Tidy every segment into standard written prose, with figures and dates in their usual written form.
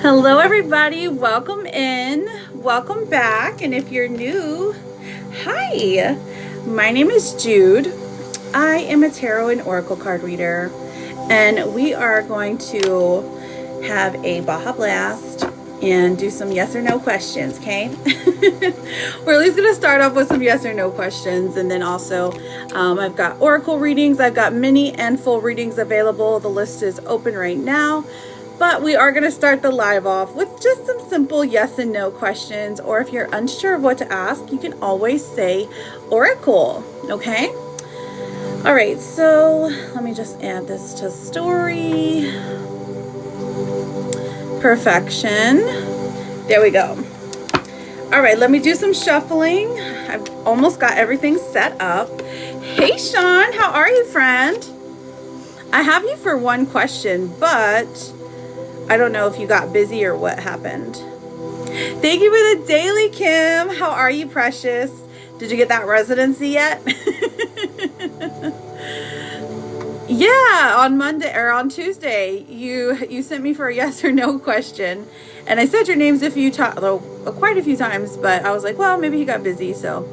Hello, everybody. Welcome in. Welcome back. And if you're new, hi. My name is Jude. I am a tarot and oracle card reader, and we are going to have a Baja Blast and do some yes or no questions, okay? We're at least going to start off with some yes or no questions, and then also I've got oracle readings. I've got mini and full readings available. The list is open right now. But we are going to start the live off with just some simple yes and no questions. Or if you're unsure of what to ask, you can always say oracle, okay? All right, so let me just add this to story. Perfection. There we go. All right, let me do some shuffling. I've almost got everything set up. Hey, Sean, how are you, friend? I have you for one question, but I don't know if you got busy or what happened. Thank you for the daily, Kim. How are you, precious? Did you get that residency yet? Yeah, on Monday or on Tuesday, you sent me for a yes or no question, and I said your names a few times, quite a few times, but I was like, well, maybe he got busy, so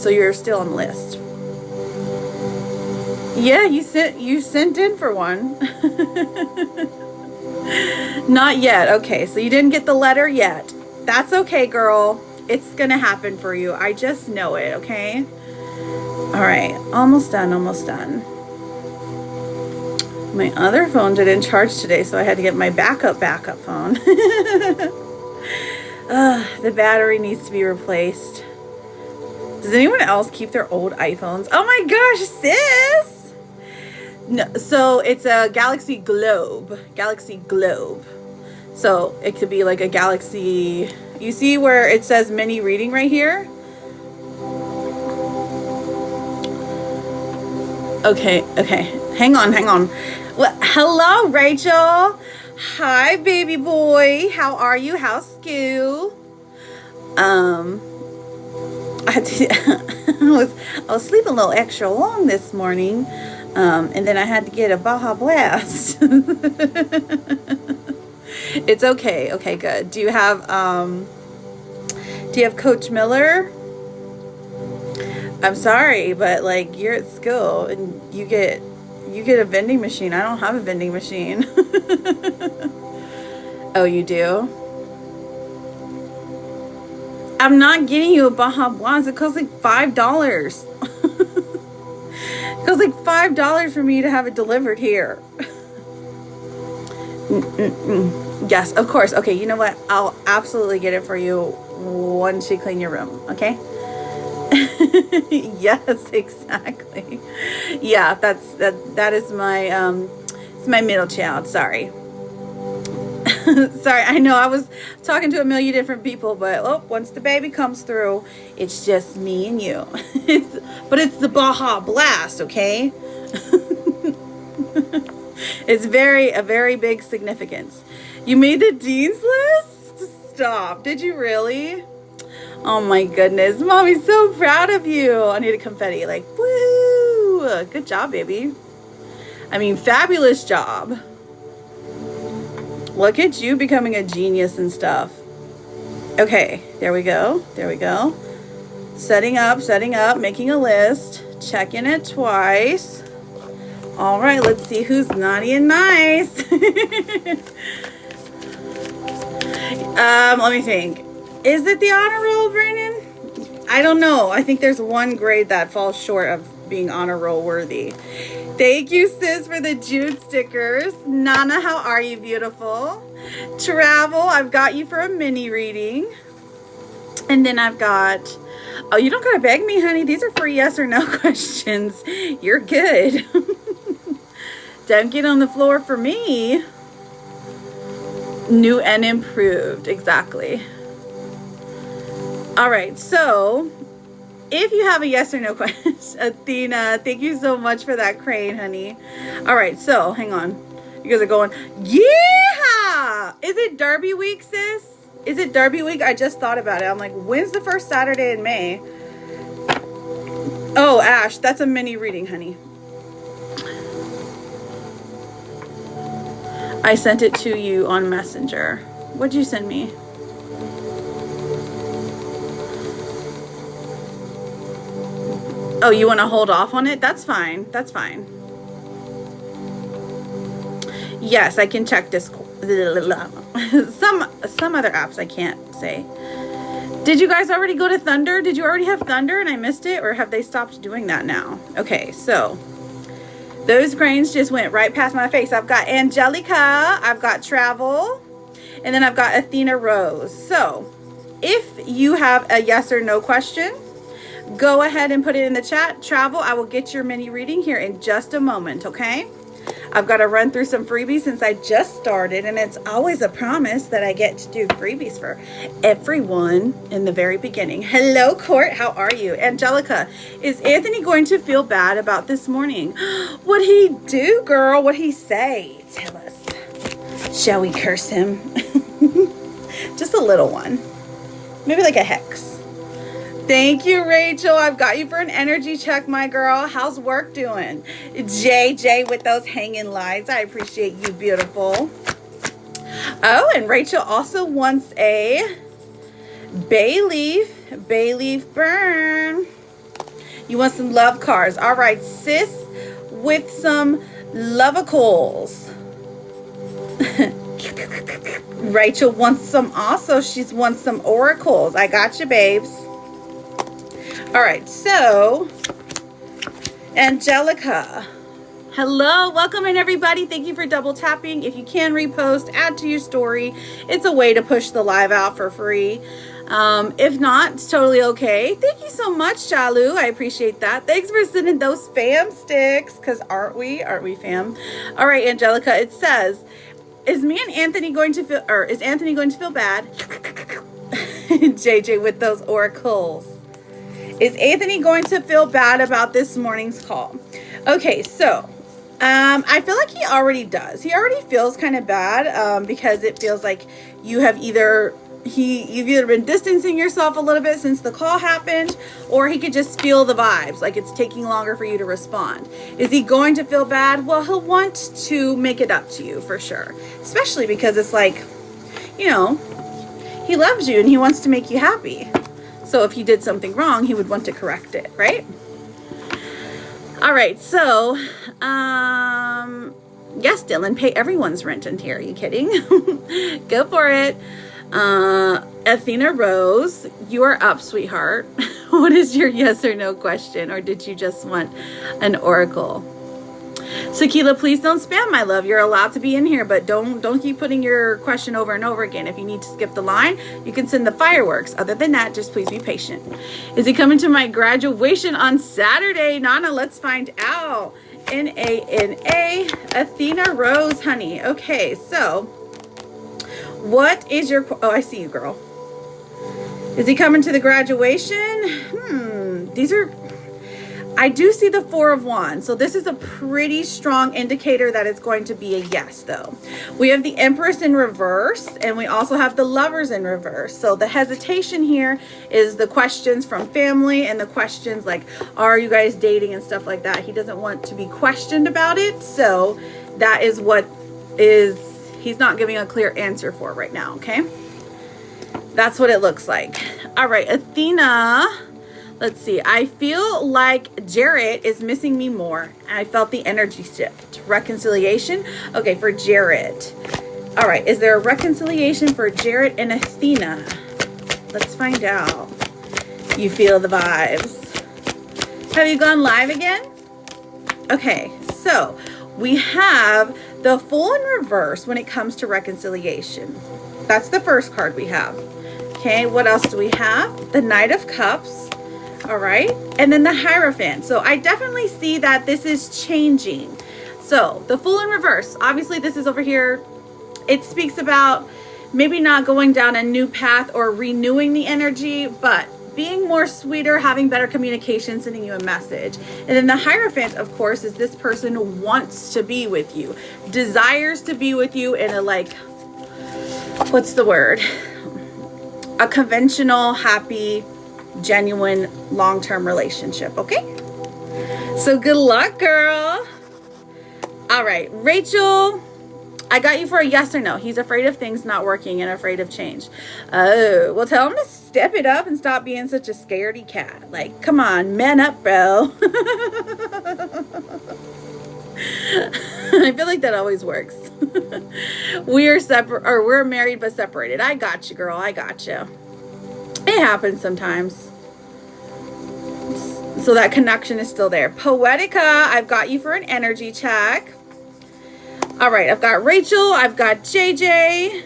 you're still on the list. Yeah, you sent in for one. Not yet. Okay, so you didn't get the letter yet. That's okay, girl. It's gonna happen for you. I just know it, okay? All right, almost done, almost done. My other phone didn't charge today, so I had to get my backup phone. The battery needs to be replaced. Does anyone else keep their old iPhones? Oh my gosh, sis! No, so it's a Galaxy Globe. So it could be like a Galaxy. You see where it says mini reading right here? Okay. Hang on. Well, hello, Rachel. Hi, baby boy. How are you? How's school? I was sleeping a little extra long this morning. And then I had to get a Baja Blast. It's okay. Okay, good. Do you have Coach Miller? I'm sorry, but like you're at school and you get a vending machine. I don't have a vending machine. Oh, you do? I'm not getting you a Baja Blast. It costs like $5. It costs like $5 for me to have it delivered here. Yes, of course. Okay, you know what? I'll absolutely get it for you once you clean your room, okay? Yes, exactly. Yeah, that is my it's my middle child. Sorry. Sorry, I know I was talking to a million different people, but once the baby comes through, it's just me and you. But it's the Baja Blast, okay? It's a very big significance. You made the Dean's List? Stop. Did you really? Oh my goodness. Mommy's so proud of you. I need a confetti. Like, woo! Good job, baby. I mean, fabulous job. Look at you becoming a genius and stuff. Okay, there we go. Setting up, making a list. Checking it twice. All right, let's see who's naughty and nice. Let me think. Is it the honor roll, Brandon? I don't know. I think there's one grade that falls short of being honor roll worthy. Thank you, sis, for the Jude stickers. Nana, how are you, beautiful? Travel, I've got you for a mini reading. And then I've got, oh, you don't gotta beg me, honey. These are free yes or no questions. You're good. Don't get on the floor for me. New and improved, exactly. All right, so if you have a yes or no question, Athena, thank you so much for that crane, honey. All right, so hang on. You guys are going, yeah! Is it Derby week, sis? Is it Derby week? I just thought about it. I'm like, when's the first Saturday in May? Oh, Ash, that's a mini reading, honey. I sent it to you on Messenger. What'd you send me? Oh, you want to hold off on it? That's fine. That's fine. Yes, I can check Discord. Some other apps I can't say. Did you guys already go to Thunder? Did you already have Thunder and I missed it? Or have they stopped doing that now? Okay, so those grains just went right past my face. I've got Angelica, I've got Travel, and then I've got Athena Rose. So if you have a yes or no question, go ahead and put it in the chat. Travel, I will get your mini reading here in just a moment, okay? I've got to run through some freebies since I just started, and it's always a promise that I get to do freebies for everyone in the very beginning. Hello, Court. How are you? Angelica, is Anthony going to feel bad about this morning? What'd he do, girl? What'd he say? Tell us. Shall we curse him? Just a little one. Maybe like a hex. Thank you, Rachel. I've got you for an energy check, my girl. How's work doing? JJ with those hanging lights. I appreciate you, beautiful. Oh, and Rachel also wants a bay leaf burn. You want some love cards. All right, sis, with some lovicals. Rachel wants some also. She wants some oracles. I got you, babes. All right, so Angelica, hello, welcome in everybody. Thank you for double tapping. If you can repost, add to your story. It's a way to push the live out for free. If not, it's totally okay. Thank you so much, Shalu. I appreciate that. Thanks for sending those fam sticks, because aren't we fam? All right, Angelica, it says, is Anthony going to feel bad? JJ with those oracles. Is Anthony going to feel bad about this morning's call? Okay, so I feel like he already does. He already feels kind of bad because it feels like you've either been distancing yourself a little bit since the call happened, or he could just feel the vibes, like it's taking longer for you to respond. Is he going to feel bad? Well, he'll want to make it up to you for sure, especially because it's like, you know, he loves you and he wants to make you happy. So if you did something wrong, he would want to correct it, right? All right, so, yes, Dylan, pay everyone's rent in here. Are you kidding? Go for it. Athena Rose, you are up, sweetheart. What is your yes or no question? Or did you just want an oracle? Sakila, please don't spam, my love. You're allowed to be in here, but don't keep putting your question over and over again. If you need to skip the line, you can send the fireworks. Other than that, just please be patient. Is he coming to my graduation on Saturday? Nana, let's find out. N-A-N-A, Athena Rose, honey. Okay, so what is your... Oh, I see you, girl. Is he coming to the graduation? These are... I do see the Four of Wands, so this is a pretty strong indicator that it's going to be a yes, though. We have the Empress in reverse, and we also have the Lovers in reverse. So the hesitation here is the questions from family and the questions like, are you guys dating and stuff like that. He doesn't want to be questioned about it, so that is what he's not giving a clear answer for right now, okay? That's what it looks like. All right, Athena... Let's see. I feel like Jarrett is missing me more. I felt the energy shift. Reconciliation. Okay, for Jarrett. All right. Is there a reconciliation for Jarrett and Athena? Let's find out. You feel the vibes. Have you gone live again? Okay. So we have the Fool in reverse when it comes to reconciliation. That's the first card we have. Okay. What else do we have? The Knight of Cups. All right, and then the Hierophant. So I definitely see that this is changing. So the Fool in reverse, obviously this is over here. It speaks about maybe not going down a new path or renewing the energy, but being more sweeter, having better communication, sending you a message. And then the Hierophant, of course, is this person who wants to be with you, desires to be with you in a, like, what's the word? A conventional, happy, genuine, long-term relationship, okay? So good luck, girl. All right, Rachel, I got you for a yes or no. He's afraid of things not working and afraid of change. Oh, well, tell him to step it up and stop being such a scaredy cat. Like, come on, man up, bro. I feel like that always works. We're separate, or we're married but separated. I got you, girl. I got you. It happens sometimes. So that connection is still there. Poetica, I've got you for an energy check. All right, I've got Rachel, I've got JJ,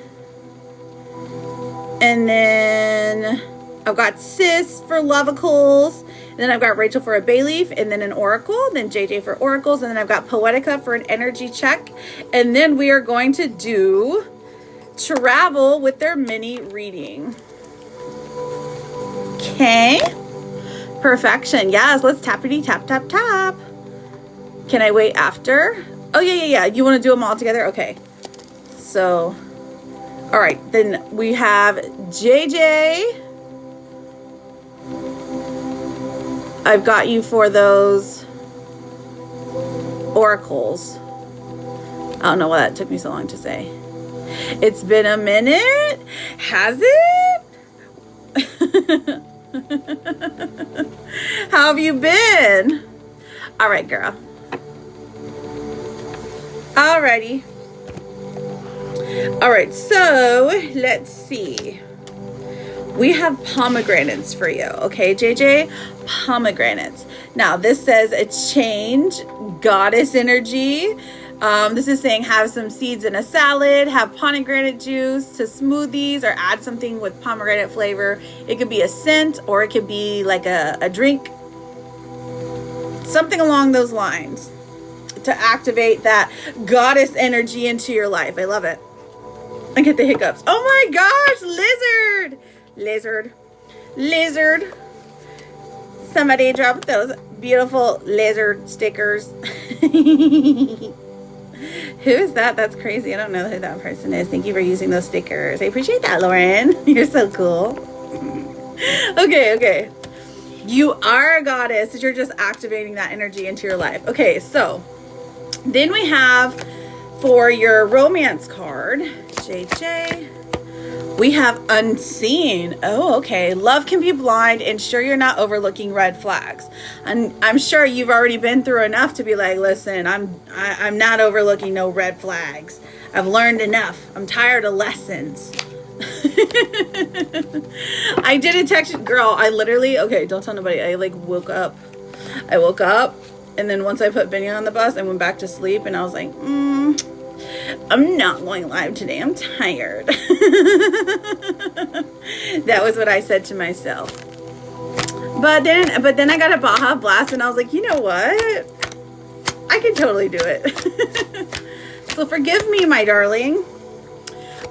and then I've got Sis for Lovicles, and then I've got Rachel for a bay leaf, and then an oracle, then JJ for oracles, and then I've got Poetica for an energy check, and then we are going to do travel with their mini reading. Okay, perfection. Yes, let's tappity tap tap tap. Can I wait after? Oh, yeah. You want to do them all together? Okay. So, all right. Then we have JJ. I've got you for those oracles. I don't know why that took me so long to say. It's been a minute. Has it? How have you been? All right, girl. Alrighty. All right, so let's see. We have pomegranates for you, okay, JJ? Pomegranates. Now, this says a change, goddess energy. This is saying have some seeds in a salad, have pomegranate juice to smoothies, or add something with pomegranate flavor. It could be a scent, or it could be like a drink. Something along those lines, to activate that goddess energy into your life. I love it. I get the hiccups. Oh my gosh, lizard. Somebody dropped those beautiful lizard stickers. Who is that? That's crazy. I don't know who that person is. Thank you for using those stickers. I appreciate that, Lauren. You're so cool. Okay. You are a goddess. You're just activating that energy into your life. Okay, so then we have for your romance card, JJ, we have unseen. Oh, okay. Love can be blind. Ensure you're not overlooking red flags. I'm sure you've already been through enough to be like, listen, I'm not overlooking no red flags. I've learned enough. I'm tired of lessons. I did a text, girl. I literally, okay, don't tell nobody. I woke up. And then once I put Benny on the bus, I went back to sleep, and I was like, I'm not going live today. I'm tired. That was what I said to myself. But then I got a Baja Blast, and I was like, you know what? I can totally do it. So forgive me, my darling.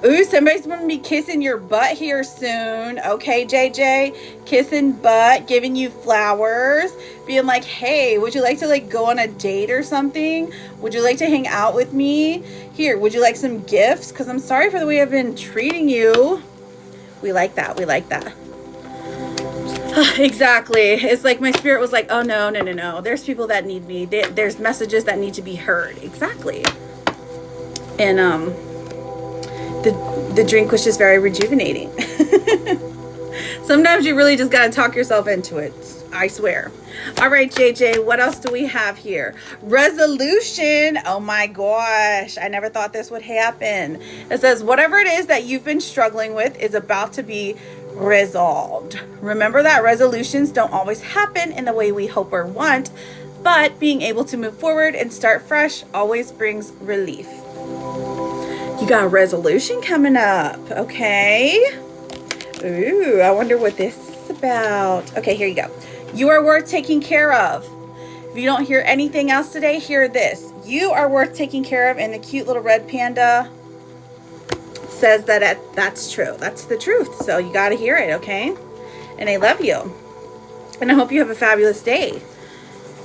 Ooh, somebody's going to be kissing your butt here soon. Okay, JJ? Kissing butt, giving you flowers, being like, hey, would you like to go on a date or something? Would you like to hang out with me? Here, would you like some gifts? Because I'm sorry for the way I've been treating you. We like that. Exactly. It's like my spirit was like, oh, no. There's people that need me. There's messages that need to be heard. Exactly. And, the drink was just very rejuvenating. Sometimes you really just got to talk yourself into it. I swear. All right, JJ, what else do we have here? Resolution. Oh my gosh. I never thought this would happen. It says, whatever it is that you've been struggling with is about to be resolved. Remember that resolutions don't always happen in the way we hope or want, but being able to move forward and start fresh always brings relief. You got a resolution coming up, okay? Ooh, I wonder what this is about. Okay, here you go. You are worth taking care of. If you don't hear anything else today, hear this. You are worth taking care of, and the cute little red panda says that's true. That's the truth. So you got to hear it, okay? And I love you. And I hope you have a fabulous day.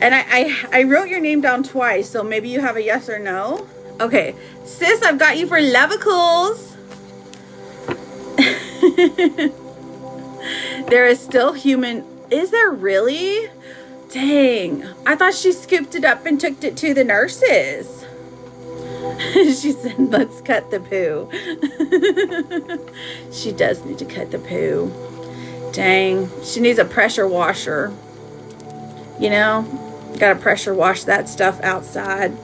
And I wrote your name down twice, so maybe you have a yes or no. Okay, sis, I've got you for Levicles. There is still human. Is there really? Dang, I thought she scooped it up and took it to the nurses. She said, let's cut the poo. She does need to cut the poo. Dang, she needs a pressure washer. You know, gotta pressure wash that stuff outside.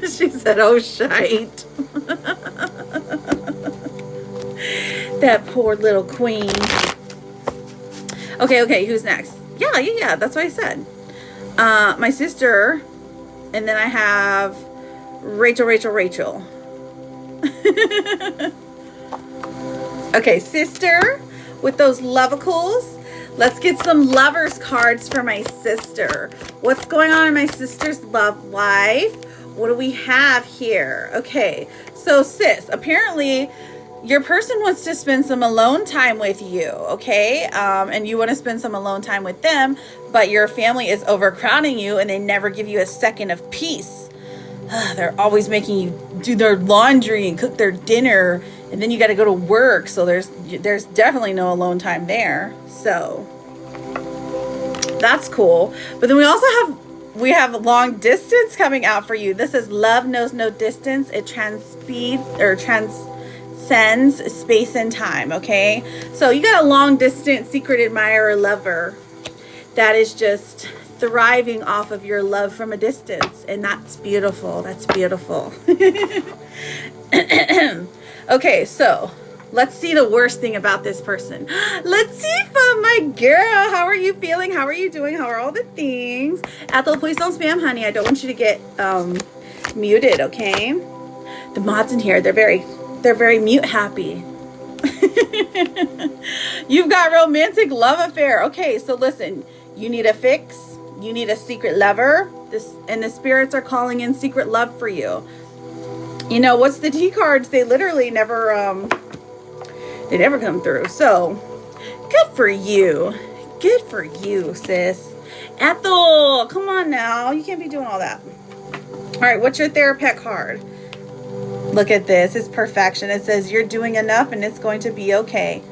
She said, oh, shite. That poor little queen. Okay, who's next? Yeah, that's what I said. My sister, and then I have Rachel. Okay, sister, with those lovicles. Let's get some lovers cards for my sister. What's going on in my sister's love life? What do we have here? Okay, so sis, apparently your person wants to spend some alone time with you, okay? And you want to spend some alone time with them, but your family is overcrowding you and they never give you a second of peace. They're always making you do their laundry and cook their dinner, and then you got to go to work. So there's definitely no alone time there. So that's cool. But then we have long distance coming out for you. This is love knows no distance. It transcends space and time, okay? So you got a long distance secret admirer lover that is just thriving off of your love from a distance, and that's beautiful. That's beautiful. Okay, so let's see the worst thing about this person. Let's see from my girl. How are you feeling? How are you doing? How are all the things? Ethel, please don't spam, honey. I don't want you to get muted, okay? The mods in here, they're very mute happy. You've got romantic love affair. Okay, so listen, you need a fix. You need a secret lover. And the spirits are calling in secret love for you. You know, what's the T cards? They literally never come through. So good for you. Good for you, sis. Ethel, come on now. You can't be doing all that. All right, what's your therapist card? Look at this. It's perfection. It says you're doing enough and it's going to be okay.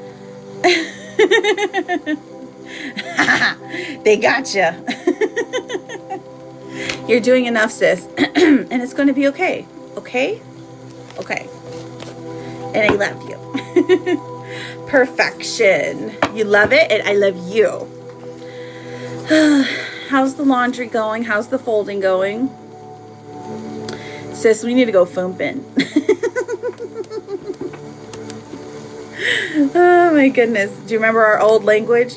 They got you. You're doing enough, sis. And it's going to be okay. Okay? Okay. And I love you. Perfection. You love it and I love you. How's the laundry going? How's the folding going? Sis, we need to go fooping. Oh my goodness. Do you remember our old language?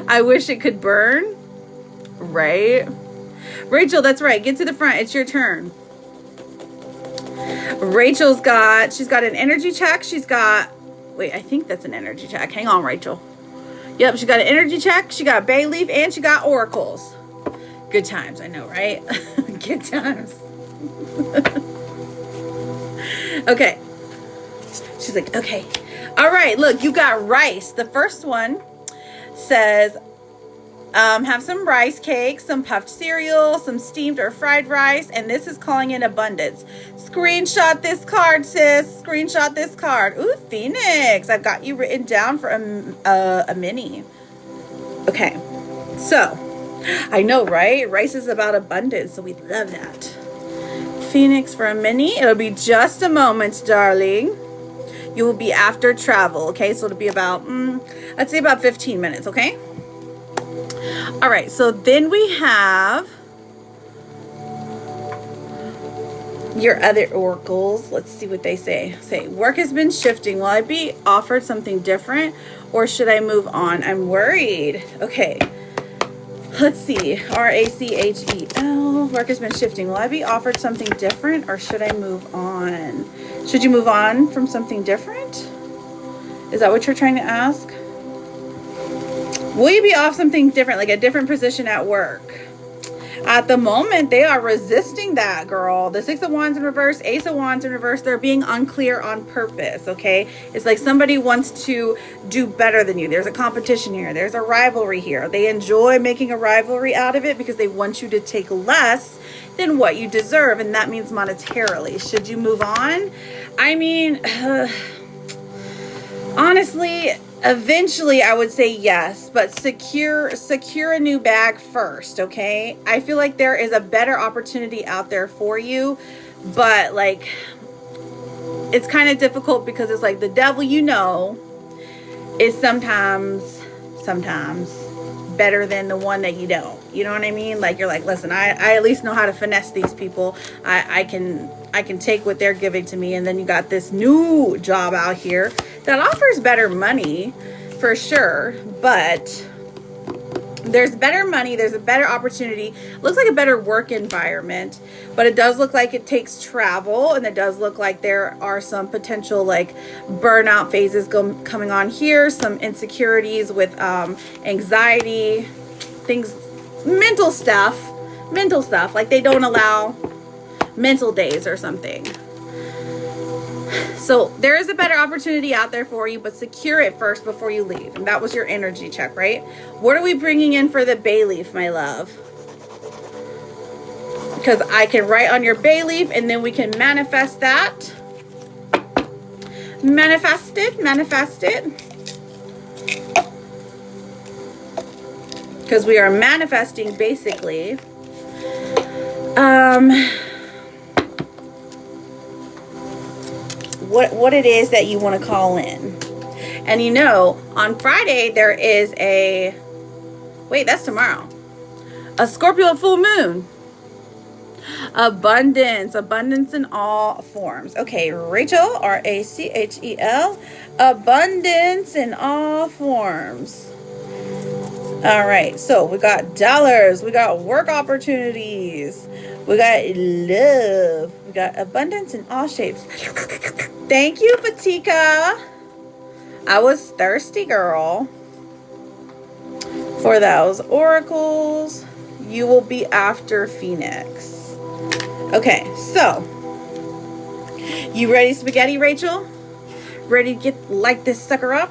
I wish it could burn. Right? Rachel, that's right. Get to the front. It's your turn. Rachel's she's got an energy check. Wait, I think that's an energy check. Hang on, Rachel. Yep, she got an energy check. She got bay leaf and she got oracles. Good times, I know, right? Good times. Okay. She's like, okay. All right, look, you got rice. The first one says, have some rice cakes, some puffed cereal, some steamed or fried rice, and this is calling in abundance. Screenshot this card, sis. Screenshot this card. Ooh, Phoenix. I've got you written down for a mini. Okay. So, I know, right? Rice is about abundance, so we love that. Phoenix for a mini. It'll be just a moment, darling. You will be after travel, okay? So it'll be about, I'd say about 15 minutes, okay? All right, so then we have your other oracles. Let's see what they say. Say, work has been shifting. Will I be offered something different or should I move on? I'm worried. Okay. Let's see. Rachel. Work has been shifting. Will I be offered something different or should I move on? Should you move on from something different? Is that what you're trying to ask? Will you be off something different, like a different position at work? At the moment, they are resisting that, girl. The Six of Wands in reverse, Ace of Wands in reverse, they're being unclear on purpose, okay? It's like somebody wants to do better than you. There's a competition here. There's a rivalry here. They enjoy making a rivalry out of it because they want you to take less than what you deserve, and that means monetarily. Should you move on? I mean, honestly, Eventually, I would say yes, but secure a new bag first, okay? I feel like there is a better opportunity out there for you, but like it's kind of difficult because it's like the devil, you know, is sometimes better than the one that you don't. You know what I mean? Like you're like, listen, I at least know how to finesse these people. I can take what they're giving to me, and then you got this new job out here that offers better money for sure, but there's better money, there's a better opportunity, looks like a better work environment, but it does look like it takes travel, and it does look like there are some potential like burnout phases coming on here, some insecurities with anxiety, things, mental stuff, like they don't allow mental days or something. So there is a better opportunity out there for you, but secure it first before you leave. And that was your energy check, right? What are we bringing in for the bay leaf, my love? Because I can write on your bay leaf, and then we can manifest that. Manifest it. Because we are manifesting basically what it is that you want to call in. And you know, on Friday there is that's tomorrow, a Scorpio full moon. Abundance in all forms. Okay, Rachel, Rachel, abundance in all forms. All right, so we got dollars, we got work opportunities, we got love, we got abundance in all shapes. Thank you, Fatika. I was thirsty, girl, for those oracles. You will be after Phoenix. Okay, so you ready, spaghetti, Rachel? Ready to light this sucker up?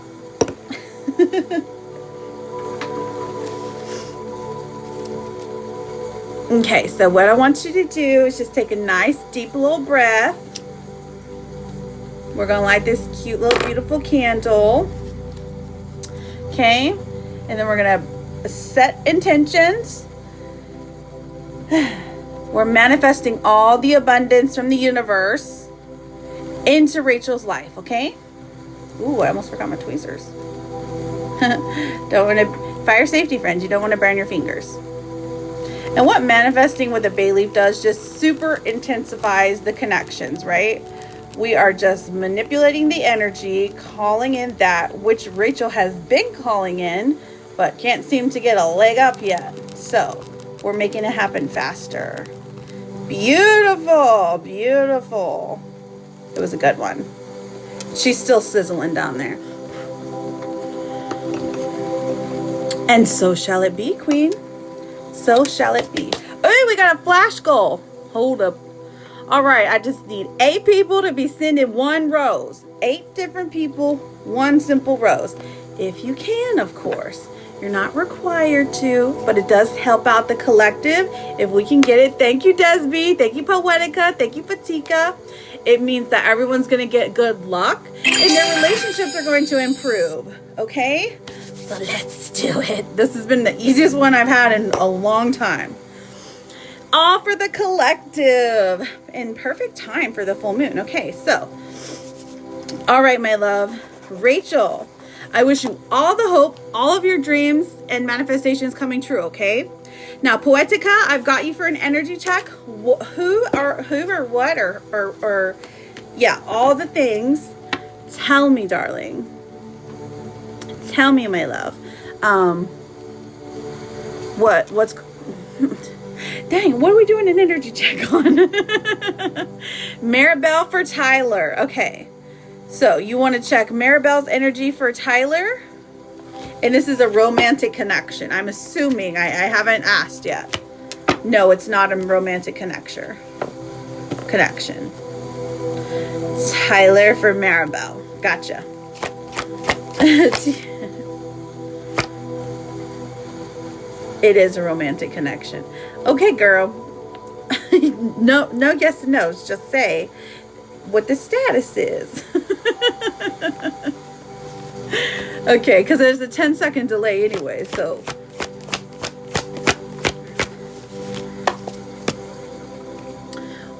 Okay, so what I want you to do is just take a nice deep little breath. We're gonna light this cute little beautiful candle. Okay, and then we're gonna set intentions. We're manifesting all the abundance from the universe into Rachel's life, okay? Ooh, I almost forgot my tweezers. Don't want to, fire safety, friends, you don't want to burn your fingers. And what manifesting with a bay leaf does, just super intensifies the connections, right? We are just manipulating the energy, calling in that which Rachel has been calling in, but can't seem to get a leg up yet. So we're making it happen faster. Beautiful, beautiful. It was a good one. She's still sizzling down there. And so shall it be, Queen. So shall it be. Oh, we got a flash goal. Hold up. All right, I just need 8 people to be sending 1 rose. 8 different people, 1 simple rose. If you can, of course. You're not required to, but it does help out the collective if we can get it. Thank you, Desby. Thank you, Poetica. Thank you, Fatika. It means that everyone's going to get good luck and their relationships are going to improve. Okay? So let's do it. This has been the easiest one I've had in a long time. All for the collective. In perfect time for the full moon. Okay, so. All right, my love. Rachel, I wish you all the hope, all of your dreams and manifestations coming true, okay? Now, Poetica, I've got you for an energy check. Who or what or yeah, all the things. Tell me, darling. Tell me, my love. What's dang, what are we doing an energy check on? Maribel for Tyler. Okay. So you want to check Maribel's energy for Tyler? And this is a romantic connection. I'm assuming. I haven't asked yet. No, it's not a romantic connection. Tyler for Maribel. Gotcha. It is a romantic connection. Okay, girl. No yes and no's. Just say what the status is. Okay, because there's a 10-second delay anyway, so.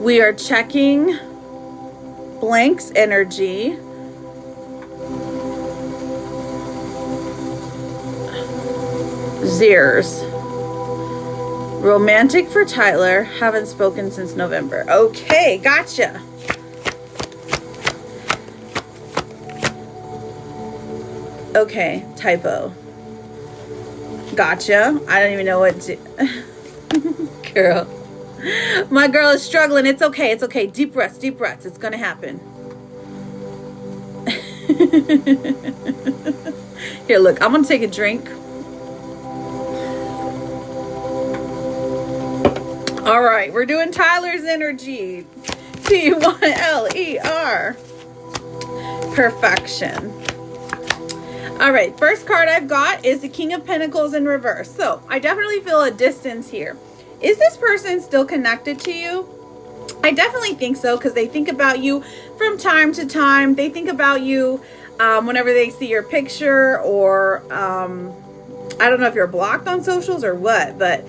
We are checking Blank's energy. Zeers. Romantic for Tyler. Haven't spoken since November. Okay, gotcha. Okay, typo. Gotcha. I don't even know what to... Girl. My girl is struggling. It's okay. It's okay. Deep breaths. Deep breaths. It's going to happen. Here, look. I'm going to take a drink. All right. We're doing Tyler's energy. T1LER. Perfection. All right. First card I've got is the King of Pentacles in reverse. So I definitely feel a distance here. Is this person still connected to you? I definitely think so, because they think about you from time to time. They think about you whenever they see your picture, or I don't know if you're blocked on socials or what, but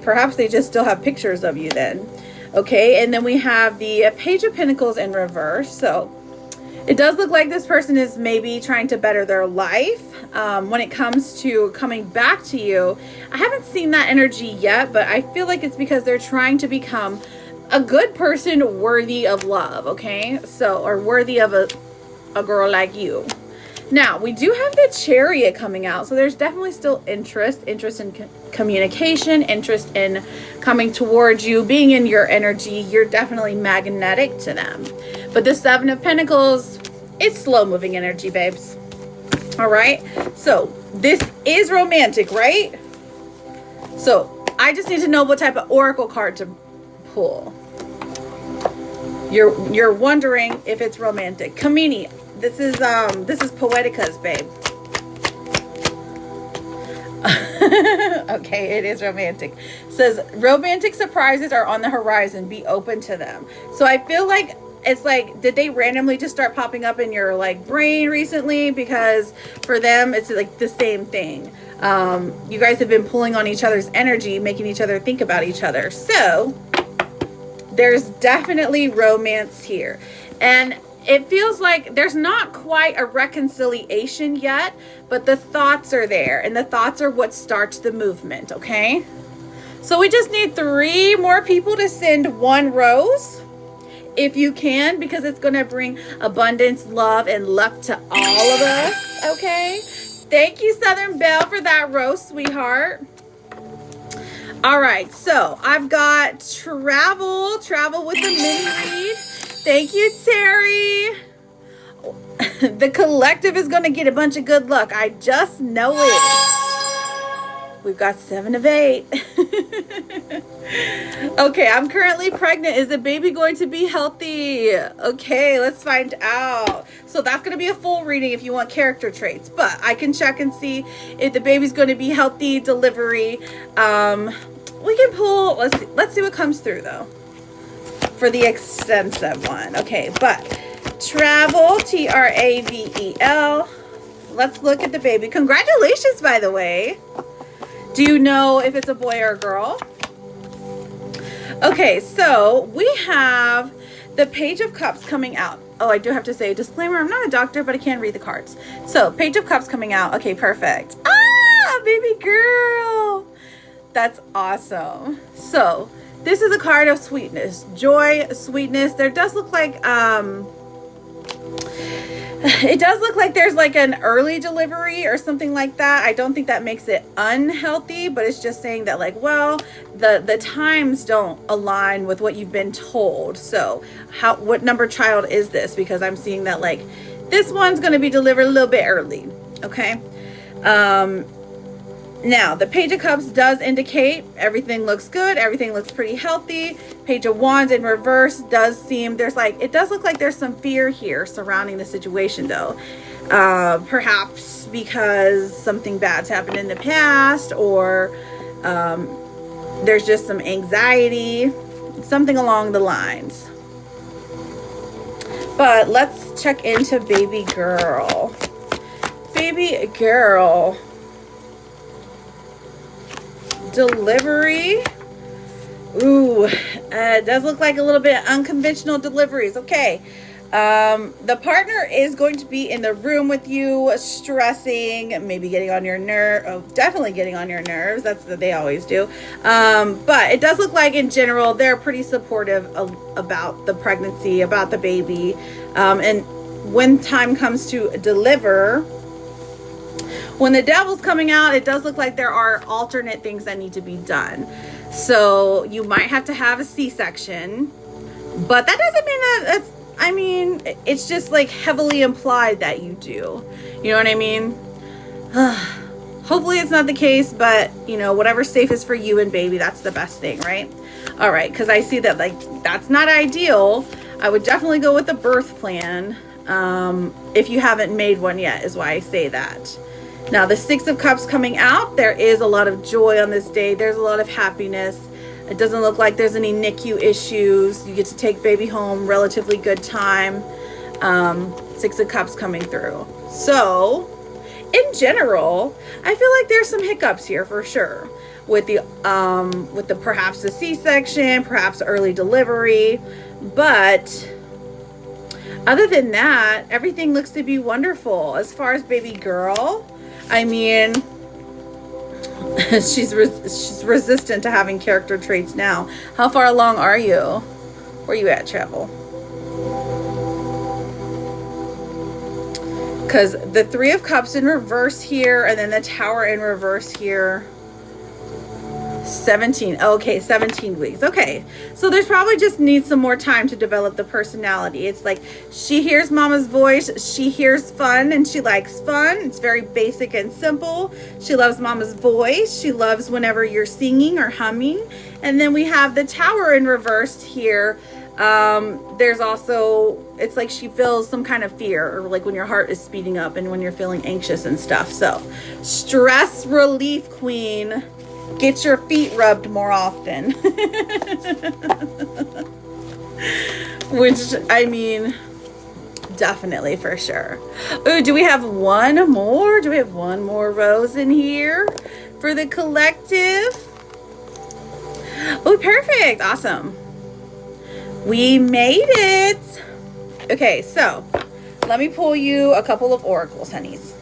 perhaps they just still have pictures of you then. Okay, and then we have the Page of Pentacles in reverse. So it does look like this person is maybe trying to better their life. When it comes to coming back to you, I haven't seen that energy yet, but I feel like it's because they're trying to become a good person worthy of love, okay? So, or worthy of a girl like you. Now, we do have the Chariot coming out, so there's definitely still interest in communication, interest in coming towards you, being in your energy. You're definitely magnetic to them. But the Seven of Pentacles, it's slow-moving energy, babes. All right? So, this is romantic, right? So, I just need to know what type of oracle card to pull. You're wondering if it's romantic. Kamini, this is Poetica's, babe. Okay, it is romantic. It says romantic surprises are on the horizon. Be open to them. So I feel like it's like, did they randomly just start popping up in your like brain recently? Because for them, it's like the same thing. You guys have been pulling on each other's energy, making each other think about each other. So there's definitely romance here. And it feels like there's not quite a reconciliation yet, but the thoughts are there, and the thoughts are what starts the movement, okay? So we just need 3 more people to send 1 rose, if you can, because it's going to bring abundance, love, and luck to all of us, okay? Thank you, Southern Belle, for that rose, sweetheart. All right, so I've got travel with the mini read. Thank you, Terry. The collective is going to get a bunch of good luck. I just know it. We've got 7 of 8. Okay, I'm currently pregnant. Is the baby going to be healthy? Okay, let's find out. So that's going to be a full reading if you want character traits. But I can check and see if the baby's going to be healthy, delivery. We can pull, let's see what comes through though for the extensive one. Okay, but travel, Travel. Let's look at the baby. Congratulations, by the way. Do you know if it's a boy or a girl? Okay, so we have the Page of Cups coming out. Oh, I do have to say a disclaimer. I'm not a doctor, but I can read the cards. So Page of Cups coming out. Okay, perfect. Ah, baby girl. That's awesome. So this is a card of sweetness, joy, sweetness. There does look like it does look like there's like an early delivery or something like that. I don't think that makes it unhealthy, but it's just saying that like, well, the times don't align with what you've been told. So what number child is this? Because I'm seeing that like this one's going to be delivered a little bit early. Okay. Now, the Page of Cups does indicate everything looks good. Everything looks pretty healthy. Page of Wands in reverse does seem, it does look like there's some fear here surrounding the situation though. Perhaps because something bad's happened in the past, or there's just some anxiety, something along the lines. But let's check into baby girl. Baby girl. Delivery. Ooh, it does look like a little bit unconventional deliveries. Okay. The partner is going to be in the room with you, stressing, maybe getting on your definitely getting on your nerves. That's what they always do. But it does look like in general, they're pretty supportive about the pregnancy, about the baby. And when time comes to deliver, when the devil's coming out, it does look like there are alternate things that need to be done. So you might have to have a C-section, but that doesn't mean it's just like heavily implied that you do. You know what I mean? Hopefully it's not the case, but you know, whatever's safest for you and baby, that's the best thing, right? All right, because I see that like that's not ideal. I would definitely go with the birth plan if you haven't made one yet, is why I say that. Now the 6 of Cups coming out, there is a lot of joy on this day. There's a lot of happiness. It doesn't look like there's any NICU issues. You get to take baby home, relatively good time. 6 of Cups coming through. So, in general, I feel like there's some hiccups here for sure. With the perhaps the C-section, perhaps early delivery. But other than that, everything looks to be wonderful. As far as baby girl, I mean, she's resistant to having character traits now. How far along are you? Where you at, travel? Because the 3 of Cups in reverse here, and then the Tower in reverse here. 17. Okay, 17 weeks. Okay, so there's probably just needs some more time to develop the personality. It's like she hears mama's voice, she hears fun, and she likes fun. It's very basic and simple. She loves mama's voice. She loves whenever you're singing or humming. And then we have the Tower in reverse here. There's also, it's like she feels some kind of fear, or like when your heart is speeding up and when you're feeling anxious and stuff. So stress relief queen. Get your feet rubbed more often. Which, I mean, definitely for sure. Ooh, do we have one more? Do we have one more rose in here for the collective? Oh, perfect. Awesome. We made it. Okay, so let me pull you a couple of oracles, honeys.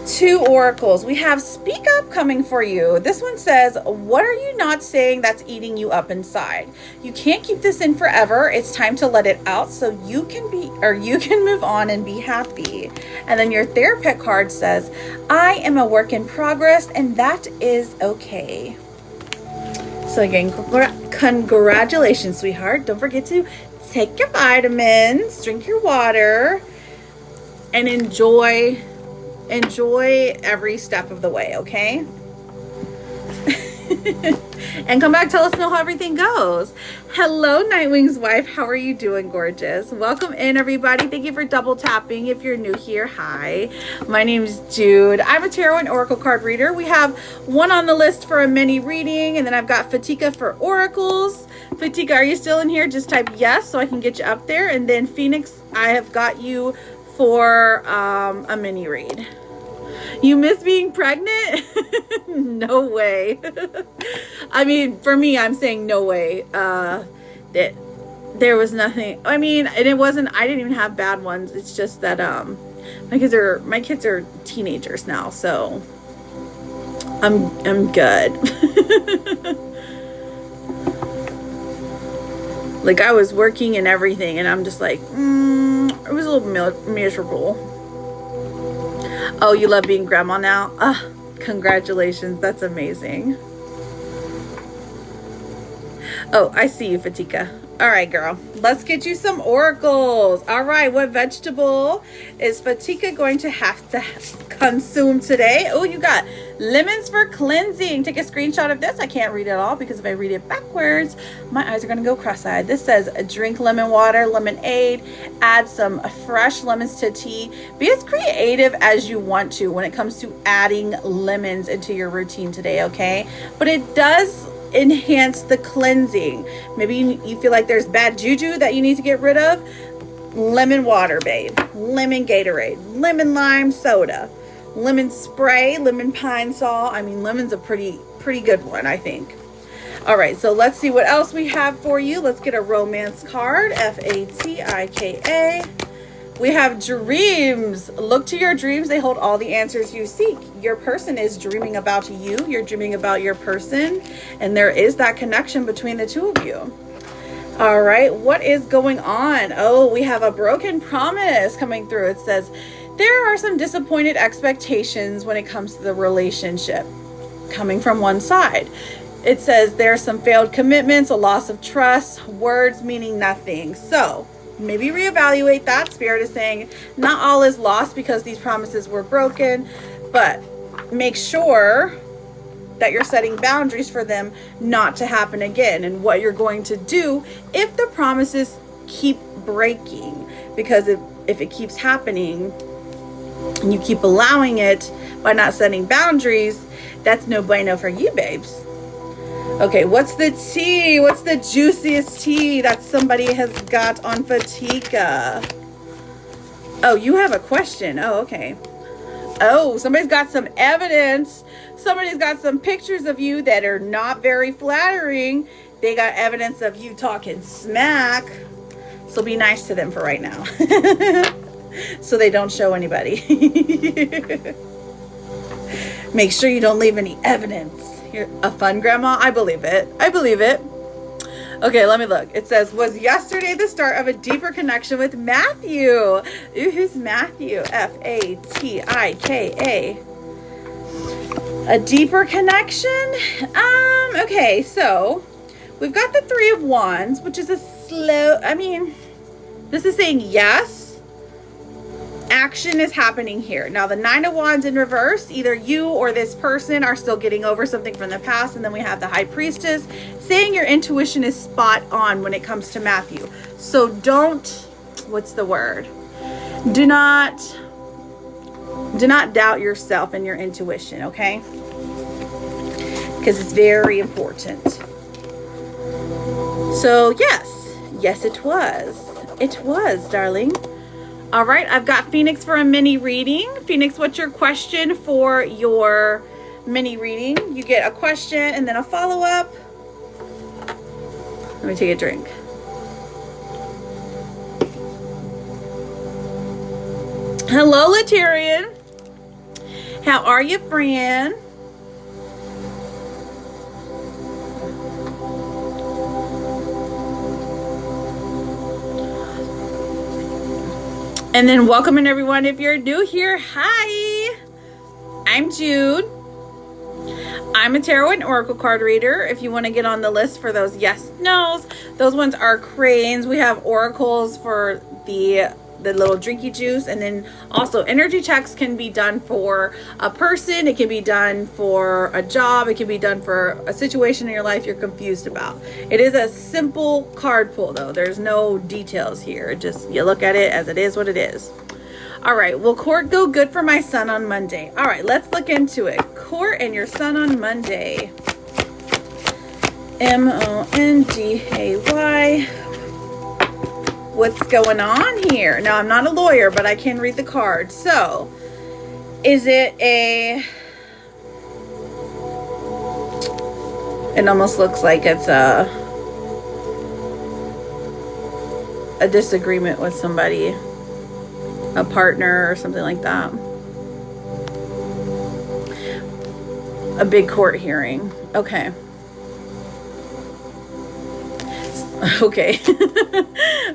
2 oracles. We have Speak Up coming for you. This one says, what are you not saying that's eating you up inside? You can't keep this in forever. It's time to let it out so you can move on and be happy. And then your Therapist card says, I am a work in progress and that is okay. So again, congratulations, sweetheart. Don't forget to take your vitamins, drink your water, and enjoy every step of the way, okay? And come back, tell us how everything goes. Hello, Nightwing's wife. How are you doing, gorgeous? Welcome in, everybody. Thank you for double tapping. If you're new here, hi. My name is Jude. I'm a tarot and oracle card reader. We have one on the list for a mini reading, and then I've got Fatika for oracles. Fatika, are you still in here? Just type yes so I can get you up there. And then Phoenix, I have got you for a mini read. You miss being pregnant? No way. I mean, for me, I'm saying no way. That there was nothing. I mean, and it wasn't. I didn't even have bad ones. It's just that my kids are teenagers now, so I'm good. Like I was working and everything, and I'm just like, it was a little miserable. Oh, you love being grandma now? Congratulations. That's amazing. Oh, I see you, Fatika. All right, girl. Let's get you some oracles. All right. What vegetable is Fatika going to have to consume today? Oh, you got lemons for cleansing. Take a screenshot of this. I can't read it all because if I read it backwards, my eyes are going to go cross-eyed. This says drink lemon water, lemonade, add some fresh lemons to tea. Be as creative as you want to when it comes to adding lemons into your routine today, okay? But it does enhance the cleansing. Maybe you feel like there's bad juju that you need to get rid of. lemon water, babe, lemon Gatorade, lemon lime soda, lemon spray, lemon pine sol. I mean, lemon's a pretty good one, I think. All right, so let's see what else we have for you. Let's get a romance card, Fatika. We have dreams. Look to your dreams. They hold all the answers you seek. Your person is dreaming about you. You're dreaming about your person. And there is that connection between the two of you. All right, what is going on? Oh, we have a broken promise coming through. It says, there are some disappointed expectations when it comes to the relationship coming from one side. It says there are some failed commitments, a loss of trust, words meaning nothing. So maybe reevaluate that. Spirit is saying not all is lost because these promises were broken, but make sure that you're setting boundaries for them not to happen again, and what you're going to do if the promises keep breaking. Because if it keeps happening and you keep allowing it by not setting boundaries, that's no bueno for you, babes. Okay, what's the tea? What's the juiciest tea that somebody has got on Fatika? Oh, you have a question. Oh, okay. Oh, somebody's got some evidence. Somebody's got some pictures of you that are not very flattering. They got evidence of you talking smack. So be nice to them for right now. So they don't show anybody. Make sure you don't leave any evidence. You're a fun grandma. I believe it. I believe it. Okay, let me look. It says, was yesterday the start of a deeper connection with Matthew? Ooh, who's Matthew? Fatika. A deeper connection? Okay, so we've got the Three of Wands, which is a slow, I mean, this is saying yes. Action is happening here. Now the Nine of Wands in reverse, either you or this person are still getting over something from the past. And then we have the High Priestess saying your intuition is spot on when it comes to Matthew. So don't, what's the word? Do not doubt yourself and your intuition, okay? Because it's very important. So yes, it was, darling. All right, I've got Phoenix for a mini reading. Phoenix, what's your question for your mini reading? You get a question and then a follow-up. Let me take a drink. Hello, Laterian. How are you, friend? And then welcome everyone if you're new here. Hi, I'm Jude. I'm a tarot and oracle card reader. If you want to get on the list for those yes, no's, those ones are cranes. We have oracles for the little drinky juice, and then also energy checks can be done for a person, it can be done for a job, it can be done for a situation in your life you're confused about. It is a simple card pull though. There's no details here. Just you look at it as it is what it is. All right, will court go good for my son on Monday? All right, let's look into it. Court and your son on Monday. Monday. What's going on here? Now, I'm not a lawyer, but I can read the card. So, is it it almost looks like it's a disagreement with somebody, a partner or something like that. A big court hearing. Okay. Okay.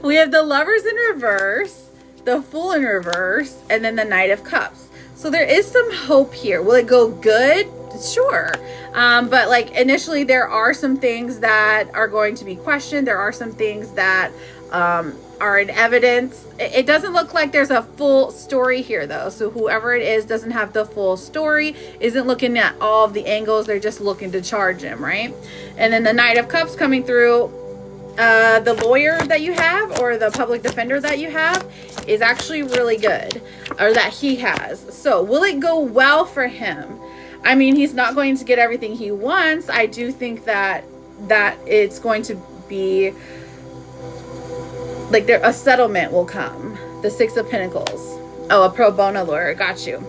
We have the Lovers in reverse, the Fool in reverse, and then the Knight of Cups. So there is some hope here. Will it go good? Sure. But like initially there are some things that are going to be questioned. There are some things that are in evidence. It doesn't look like there's a full story here though. So whoever it is doesn't have the full story, isn't looking at all of the angles. They're just looking to charge him, right? And then the Knight of Cups coming through. The lawyer that you have or the public defender that you have is actually really good, or that he has. So will it go well for him? I mean, he's not going to get everything he wants. I do think that it's going to be like there, a settlement will come. The Six of Pentacles. Oh, a pro bono lawyer. Got you.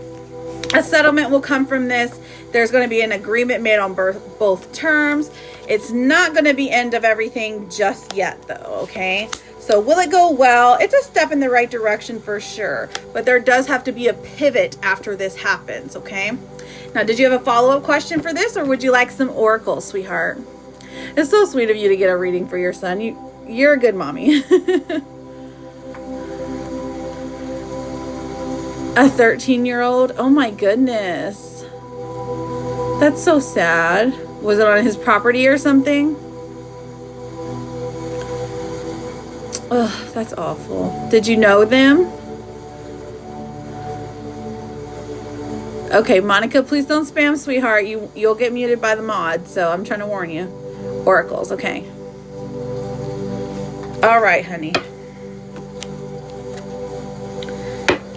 A settlement will come from this. There's going to be an agreement made on both terms. It's not going to be end of everything just yet, though, okay? So will it go well? It's a step in the right direction for sure. But there does have to be a pivot after this happens, okay? Now, did you have a follow-up question for this, or would you like some oracles, sweetheart? It's so sweet of you to get a reading for your son. You're a good mommy. A 13-year-old? Oh my goodness. That's so sad. Was it on his property or something? Ugh, that's awful. Did you know them? Okay, Monica, please don't spam, sweetheart. You'll get muted by the mod, so I'm trying to warn you. Oracles, okay. All right, honey.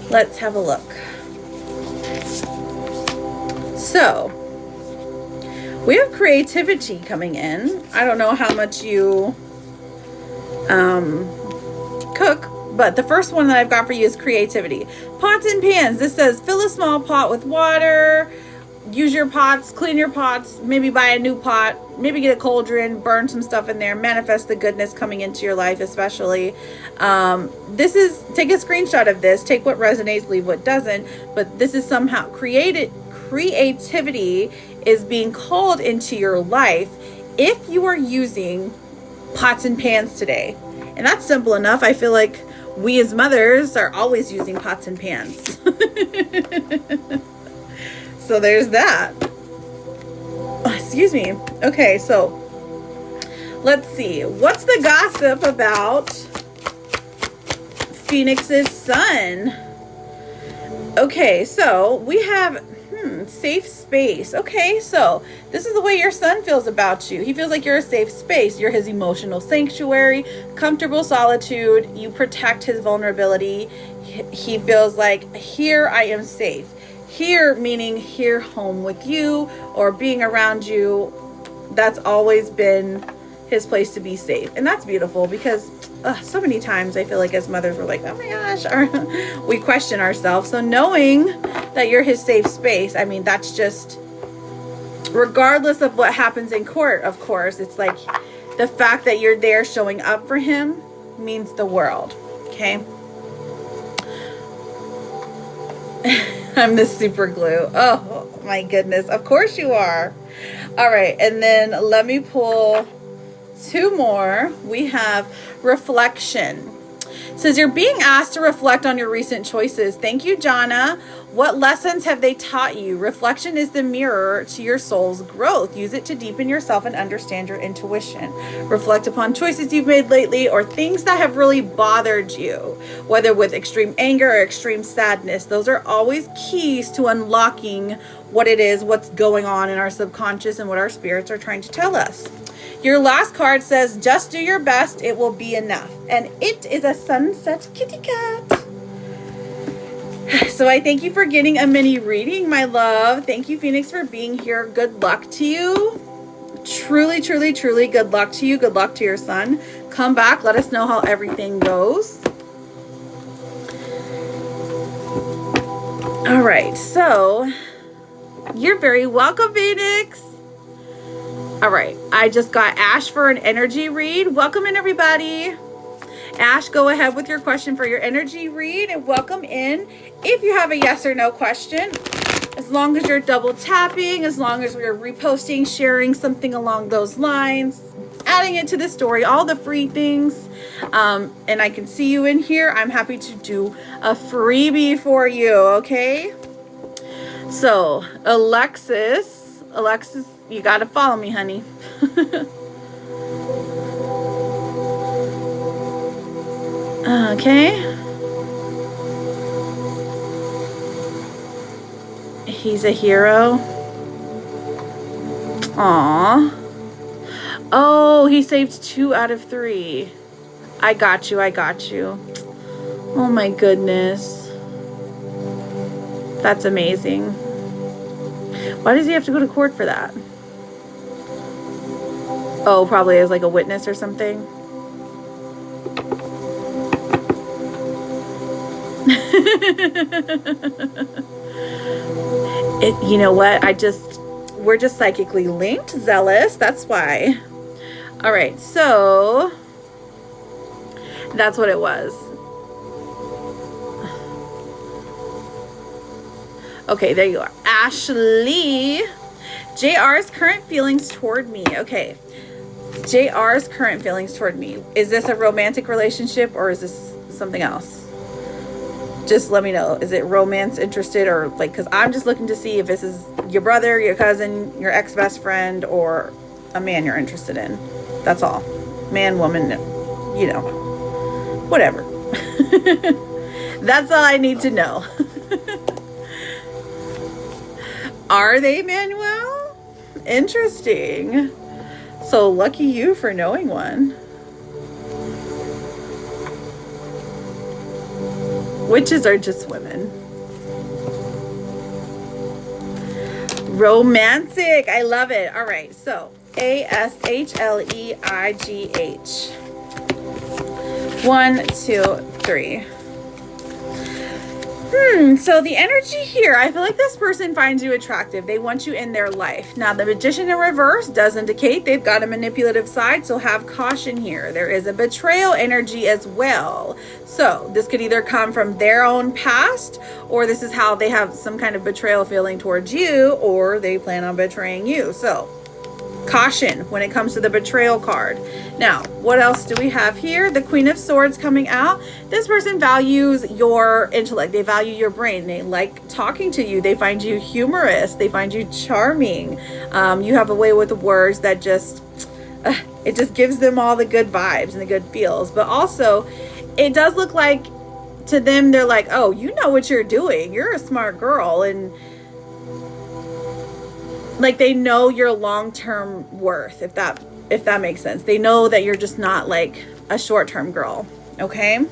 Let's have a look. So, we have creativity coming in. I don't know how much you cook, but the first one that I've got for you is creativity. Pots and pans. This says fill a small pot with water. Use your pots, clean your pots, maybe buy a new pot, maybe get a cauldron, burn some stuff in there, manifest the goodness coming into your life, especially. This is, take a screenshot of this, take what resonates, leave what doesn't, but this is somehow creativity is being called into your life if you are using pots and pans today. And that's simple enough. I feel like we as mothers are always using pots and pans. So there's that. Excuse me. Okay, so let's see. What's the gossip about Phoenix's sun? Okay, so we have safe space. Okay, so this is the way your son feels about you. He feels like you're a safe space. You're his emotional sanctuary, comfortable solitude. You protect his vulnerability. He feels like, here I am safe. Here meaning here home with you or being around you. That's always been his place to be safe. And that's beautiful because so many times I feel like as mothers we're like, oh my gosh, we question ourselves. So knowing that you're his safe space, I mean, that's just, regardless of what happens in court, of course, it's like the fact that you're there showing up for him means the world. Okay. I'm the super glue. Oh my goodness. Of course you are. All right. And then let me pull two more. We have reflection. It says you're being asked to reflect on your recent choices. Thank you, Jana. What lessons have they taught you? Reflection is the mirror to your soul's growth. Use it to deepen yourself and understand your intuition. Reflect upon choices you've made lately or things that have really bothered you, whether with extreme anger or extreme sadness. Those are always keys to unlocking what it is, what's going on in our subconscious and what our spirits are trying to tell us. Your last card says, just do your best, it will be enough. And it is a sunset kitty cat. So I thank you for getting a mini reading, my love. Thank you, Phoenix, for being here. Good luck to you. Truly, truly, truly good luck to you. Good luck to your son. Come back. Let us know how everything goes. All right. So you're very welcome, Phoenix. All right. I just got Ash for an energy read. Welcome in, everybody. Ash, go ahead with your question for your energy read and welcome in. If you have a yes or no question, as long as you're double tapping, as long as we're reposting, sharing something along those lines, adding it to the story, all the free things, and I can see you in here, I'm happy to do a freebie for you, okay? So, Alexis, you got to follow me, honey. Okay. He's a hero. Aww. Oh, he saved 2 out of 3. I got you. Oh my goodness. That's amazing. Why does he have to go to court for that? Oh, probably as like a witness or something. You know what? We're just psychically linked, Zealous. That's why. All right, so that's what it was. Okay, there you are. Ashley. JR's current feelings toward me. Okay. JR's current feelings toward me. Is this a romantic relationship or is this something else? Just let me know. Is it romance interested or like, because I'm just looking to see if this is your brother, your cousin, your ex-best friend, or a man you're interested in. That's all. Man, woman, you know, whatever. That's all I need to know. Are they, Manuel? Interesting. So lucky you for knowing one. Witches are just women. Romantic. I love it. All right. So ASHLEIGH. 1, 2, 3. So the energy here, I feel like this person finds you attractive. They want you in their life. Now, the Magician in reverse does indicate they've got a manipulative side, so have caution here. There is a betrayal energy as well. So this could either come from their own past, or this is how they have some kind of betrayal feeling towards you, or they plan on betraying you. So caution when it comes to the betrayal card. Now, what else do we have here? The Queen of Swords coming out. This person values your intellect. They value your brain. They like talking to you. They find you humorous. They find you charming. You have a way with the words that just, it just gives them all the good vibes and the good feels. But also, it does look like to them, they're like, oh, you know what you're doing. You're a smart girl. And like they know your long-term worth, if that makes sense. They know that you're just not like a short-term girl. Okay.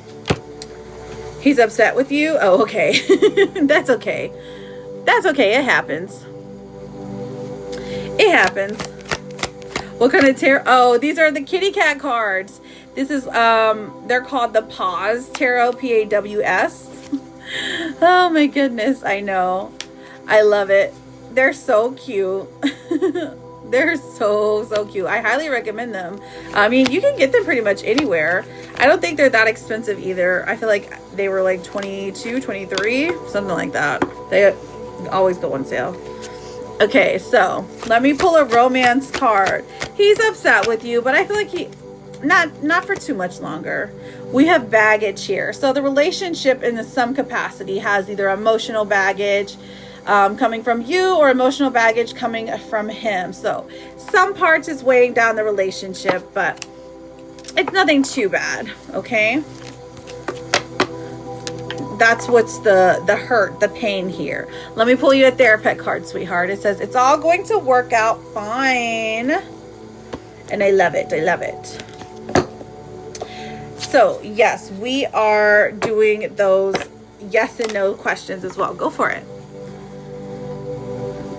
He's upset with you. Oh, okay. That's okay. That's okay. It happens. It happens. What kind of tarot? Oh, these are the kitty cat cards. This is, they're called the Paws Tarot, P-A-W-S. Oh my goodness. I know. I love it. They're so cute. They're so cute. I highly recommend them. I mean, you can get them pretty much anywhere. I don't think they're that expensive either. I feel like they were like 22, 23, something like that. They always go on sale. Okay, so let me pull a romance card. He's upset with you, but I feel like he not for too much longer. We have baggage here. So the relationship in some capacity has either emotional baggage coming from you or emotional baggage coming from him. So some parts is weighing down the relationship, but it's nothing too bad. Okay. That's what's the hurt, the pain here. Let me pull you a therapist card, sweetheart. It says it's all going to work out fine. And I love it. I love it. So yes, we are doing those yes and no questions as well. Go for it.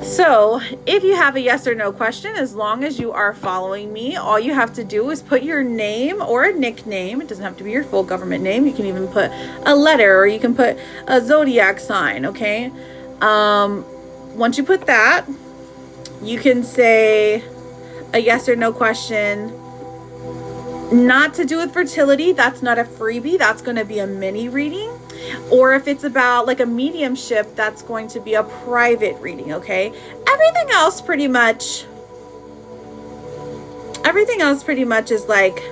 So if you have a yes or no question, as long as you are following me, all you have to do is put your name or a nickname. It doesn't have to be your full government name. You can even put a letter, or you can put a zodiac sign. Okay. Once you put that, you can say a yes or no question. Not to do with fertility. That's not a freebie. That's going to be a mini reading. Or if it's about like a mediumship, that's going to be a private reading. Okay. Everything else pretty much is like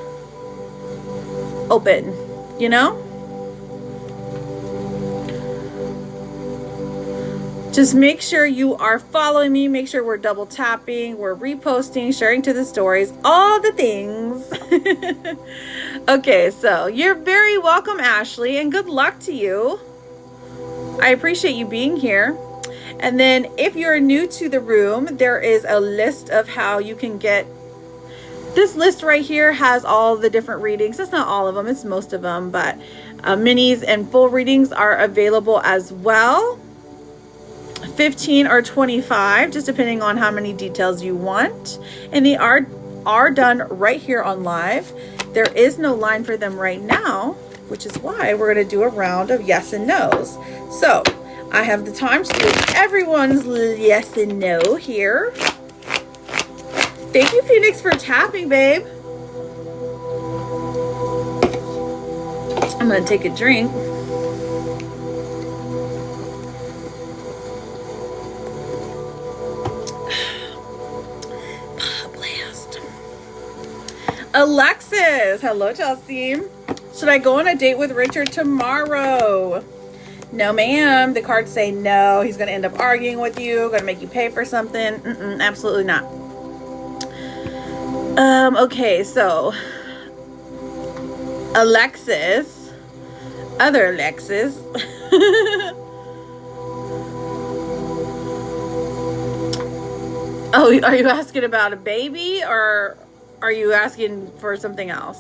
open, you know? Just make sure you are following me. Make sure we're double tapping, we're reposting, sharing to the stories, all the things. Okay, so you're very welcome, Ashley, and good luck to you. I appreciate you being here. And then if you're new to the room, there is a list of how you can get. This list right here has all the different readings. It's not all of them, it's most of them, but minis and full readings are available as well. 15 or 25, just depending on how many details you want. And they are done right here on live. There is no line for them right now, which is why we're going to do a round of yes and no's. So I have the time to do everyone's yes and no here. Thank you, Phoenix, for tapping, babe. I'm going to take a drink. Blast. Alexis. Hello, Chelsea. Should I go on a date with Richard tomorrow? No, ma'am. The cards say no. He's going to end up arguing with you, going to make you pay for something. Absolutely not. Okay, so Alexis. Other Alexis. Oh, are you asking about a baby or are you asking for something else?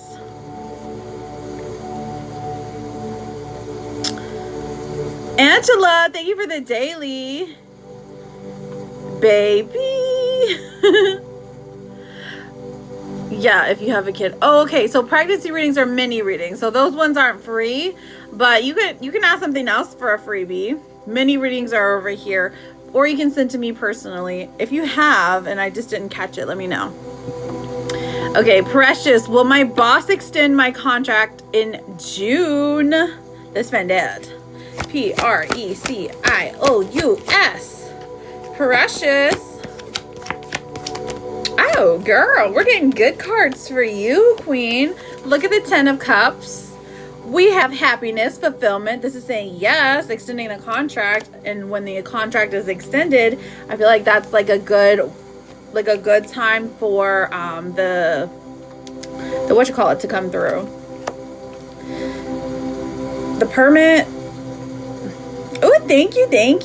Angela, thank you for the daily. Baby. Yeah, if you have a kid. Oh, okay. So pregnancy readings are mini readings. So those ones aren't free, but you can ask something else for a freebie. Mini readings are over here, or you can send to me personally. If you have, and I just didn't catch it, let me know. Okay, Precious, will my boss extend my contract in June? This Vendette. Precious. Precious. Oh, girl, we're getting good cards for you, Queen. Look at the 10 of Cups. We have happiness, fulfillment. This is saying yes, extending the contract. And when the contract is extended, I feel like that's like a good time for the whatchamacallit to come through. The permit. Oh, thank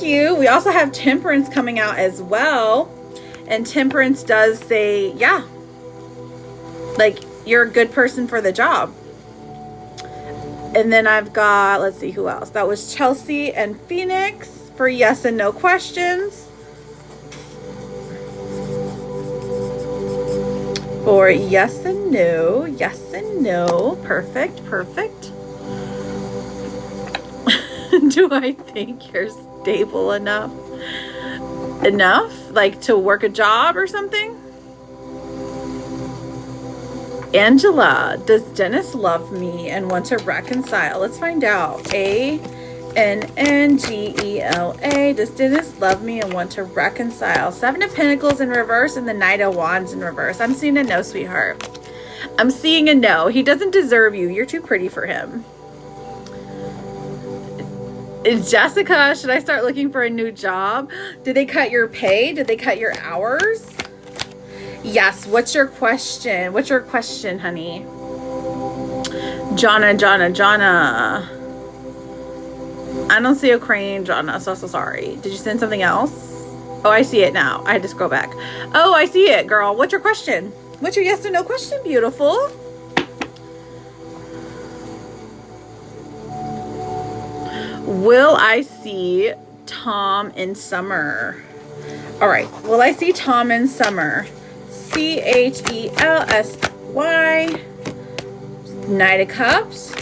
you. We also have Temperance coming out as well. And Temperance does say, yeah, like you're a good person for the job. And then I've got, let's see who else. That was Chelsea and Phoenix for yes and no questions. For yes and no. Perfect. Do I think you're stable enough like to work a job or something? Angela, does Dennis love me and want to reconcile? Let's find out. A-N-N-G-E-L-A. Does Dennis love me and want to reconcile? 7 of Pentacles in reverse and the Knight of Wands in reverse. I'm seeing a no, sweetheart. I'm seeing a no. He doesn't deserve you. You're too pretty for him. Jessica, should I start looking for a new job? Did they cut your pay? Did they cut your hours? Yes. What's your question? What's your question, honey? Jonna. I don't see a crane, Jonna. So sorry. Did you send something else? Oh, I see it now. I had to scroll back. Oh, I see it, girl. What's your question? What's your yes or no question, beautiful? Will I see Tom in summer? All right. Will I see Tom in summer? C-H-E-L-S-Y. Knight of Cups.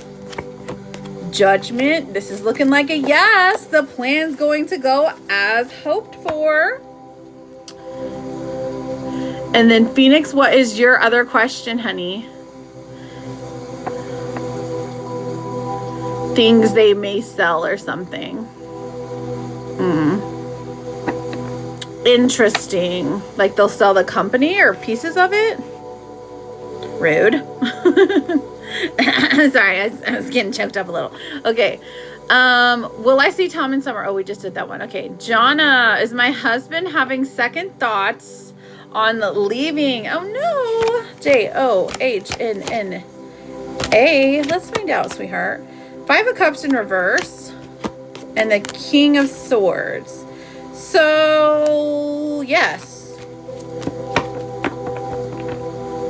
Judgment. This is looking like a yes. The plan's going to go as hoped for. And then Phoenix, what is your other question, honey? Things they may sell or something. Interesting. Like they'll sell the company or pieces of it? Rude. Sorry, I was getting choked up a little. Okay. Will I see Tom in summer? Oh, we just did that one. Okay. Jonna, is my husband having second thoughts on leaving? Oh no. J-O-H-N-N-A. Let's find out, sweetheart. 5 of Cups in reverse and the King of Swords. So, yes.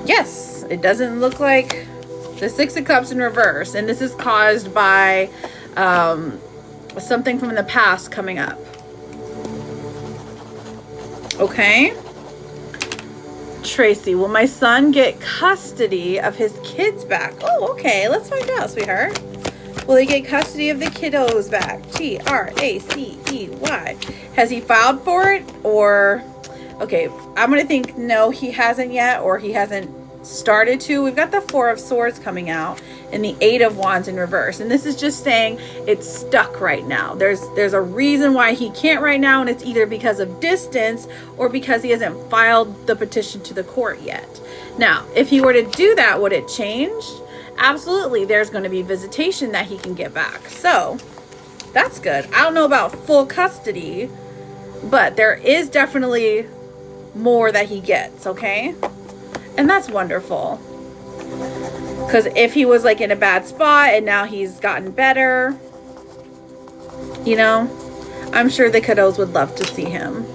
Yes, it doesn't look like the 6 of Cups in reverse. And this is caused by something from the past coming up. Okay. Tracy, will my son get custody of his kids back? Oh, okay. Let's find out, sweetheart. Will he get custody of the kiddos back? T-R-A-C-E-Y. Has he filed for it? Or, okay, I'm going to think no, he hasn't yet, or he hasn't started to. We've got the Four of Swords coming out and the Eight of Wands in reverse. And this is just saying it's stuck right now. There's a reason why he can't right now, and it's either because of distance or because he hasn't filed the petition to the court yet. Now, if he were to do that, would it change? Absolutely. There's going to be visitation that he can get back. So that's good. I don't know about full custody, but there is definitely more that he gets, okay? And that's wonderful. Because if he was like in a bad spot and now he's gotten better, you know, I'm sure the kiddos would love to see him.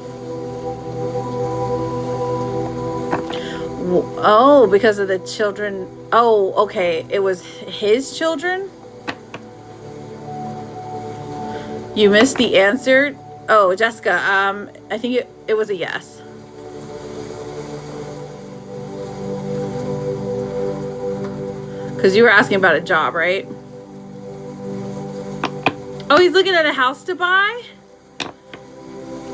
Oh, because of the children. Oh, okay. It was his children? You missed the answer? Oh, Jessica, I think it was a yes. Because you were asking about a job, right? Oh, he's looking at a house to buy?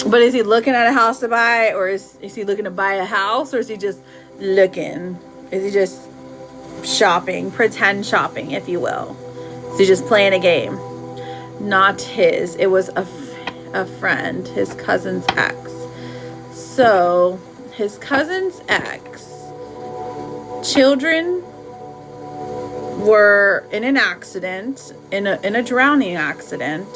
But is he looking at a house to buy, or is he looking to buy a house, or is he just looking? Is he just shopping, pretend shopping, if you will? Is he just playing a game? Not his. It was a friend, his cousin's ex. So his cousin's ex children were in an accident, in a drowning accident,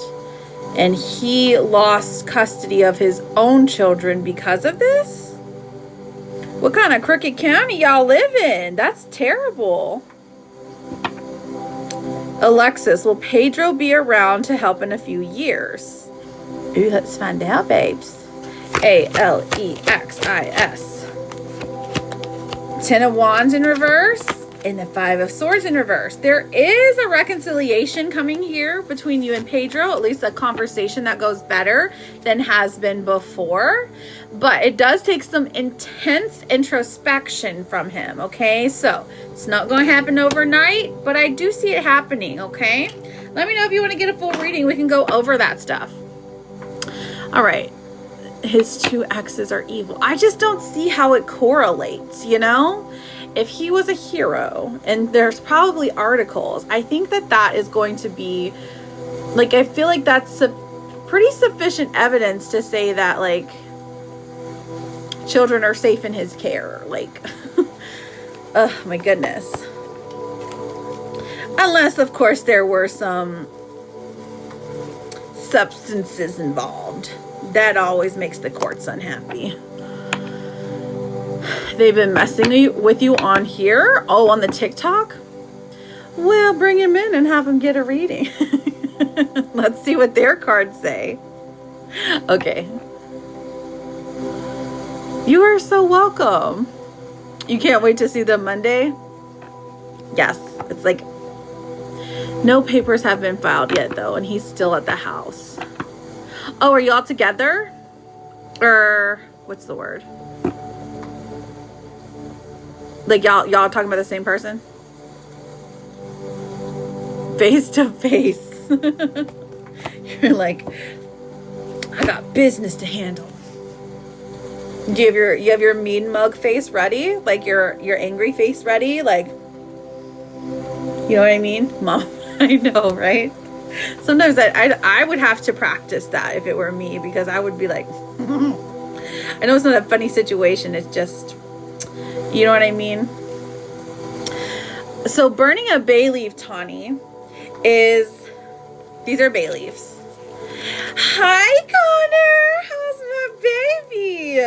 and he lost custody of his own children because of this. What kind of crooked county y'all live in? That's terrible. Alexis, will Pedro be around to help in a few years? Ooh, let's find out, babes. Alexis. Ten of Wands in reverse and the Five of Swords in reverse. There is a reconciliation coming here between you and Pedro, at least a conversation that goes better than has been before. But it does take some intense introspection from him, okay? So it's not going to happen overnight, but I do see it happening, okay? Let me know if you want to get a full reading. We can go over that stuff. All right. His two exes are evil. I just don't see how it correlates, you know? If he was a hero, and there's probably articles, I think that is going to be, like, I feel like that's pretty sufficient evidence to say that, like, children are safe in his care. Like, oh my goodness. Unless, of course, there were some substances involved. That always makes the courts unhappy. They've been messing with you on here? Oh, on the TikTok? Well, bring him in and have him get a reading. Let's see what their cards say. Okay. You are so welcome. You can't wait to see them Monday? Yes. It's like, no papers have been filed yet, though, and he's still at the house. Oh, are y'all together? Or, what's the word? Like, y'all talking about the same person? Face to face. You're like, I got business to handle. Do you have your mean mug face ready? Like your angry face ready? Like, you know what I mean? Mom, I know, right? Sometimes I would have to practice that if it were me, because I would be like, I know it's not a funny situation. It's just, you know what I mean? So burning a bay leaf, Tawny, these are bay leaves. Hi, Connor. How's my baby?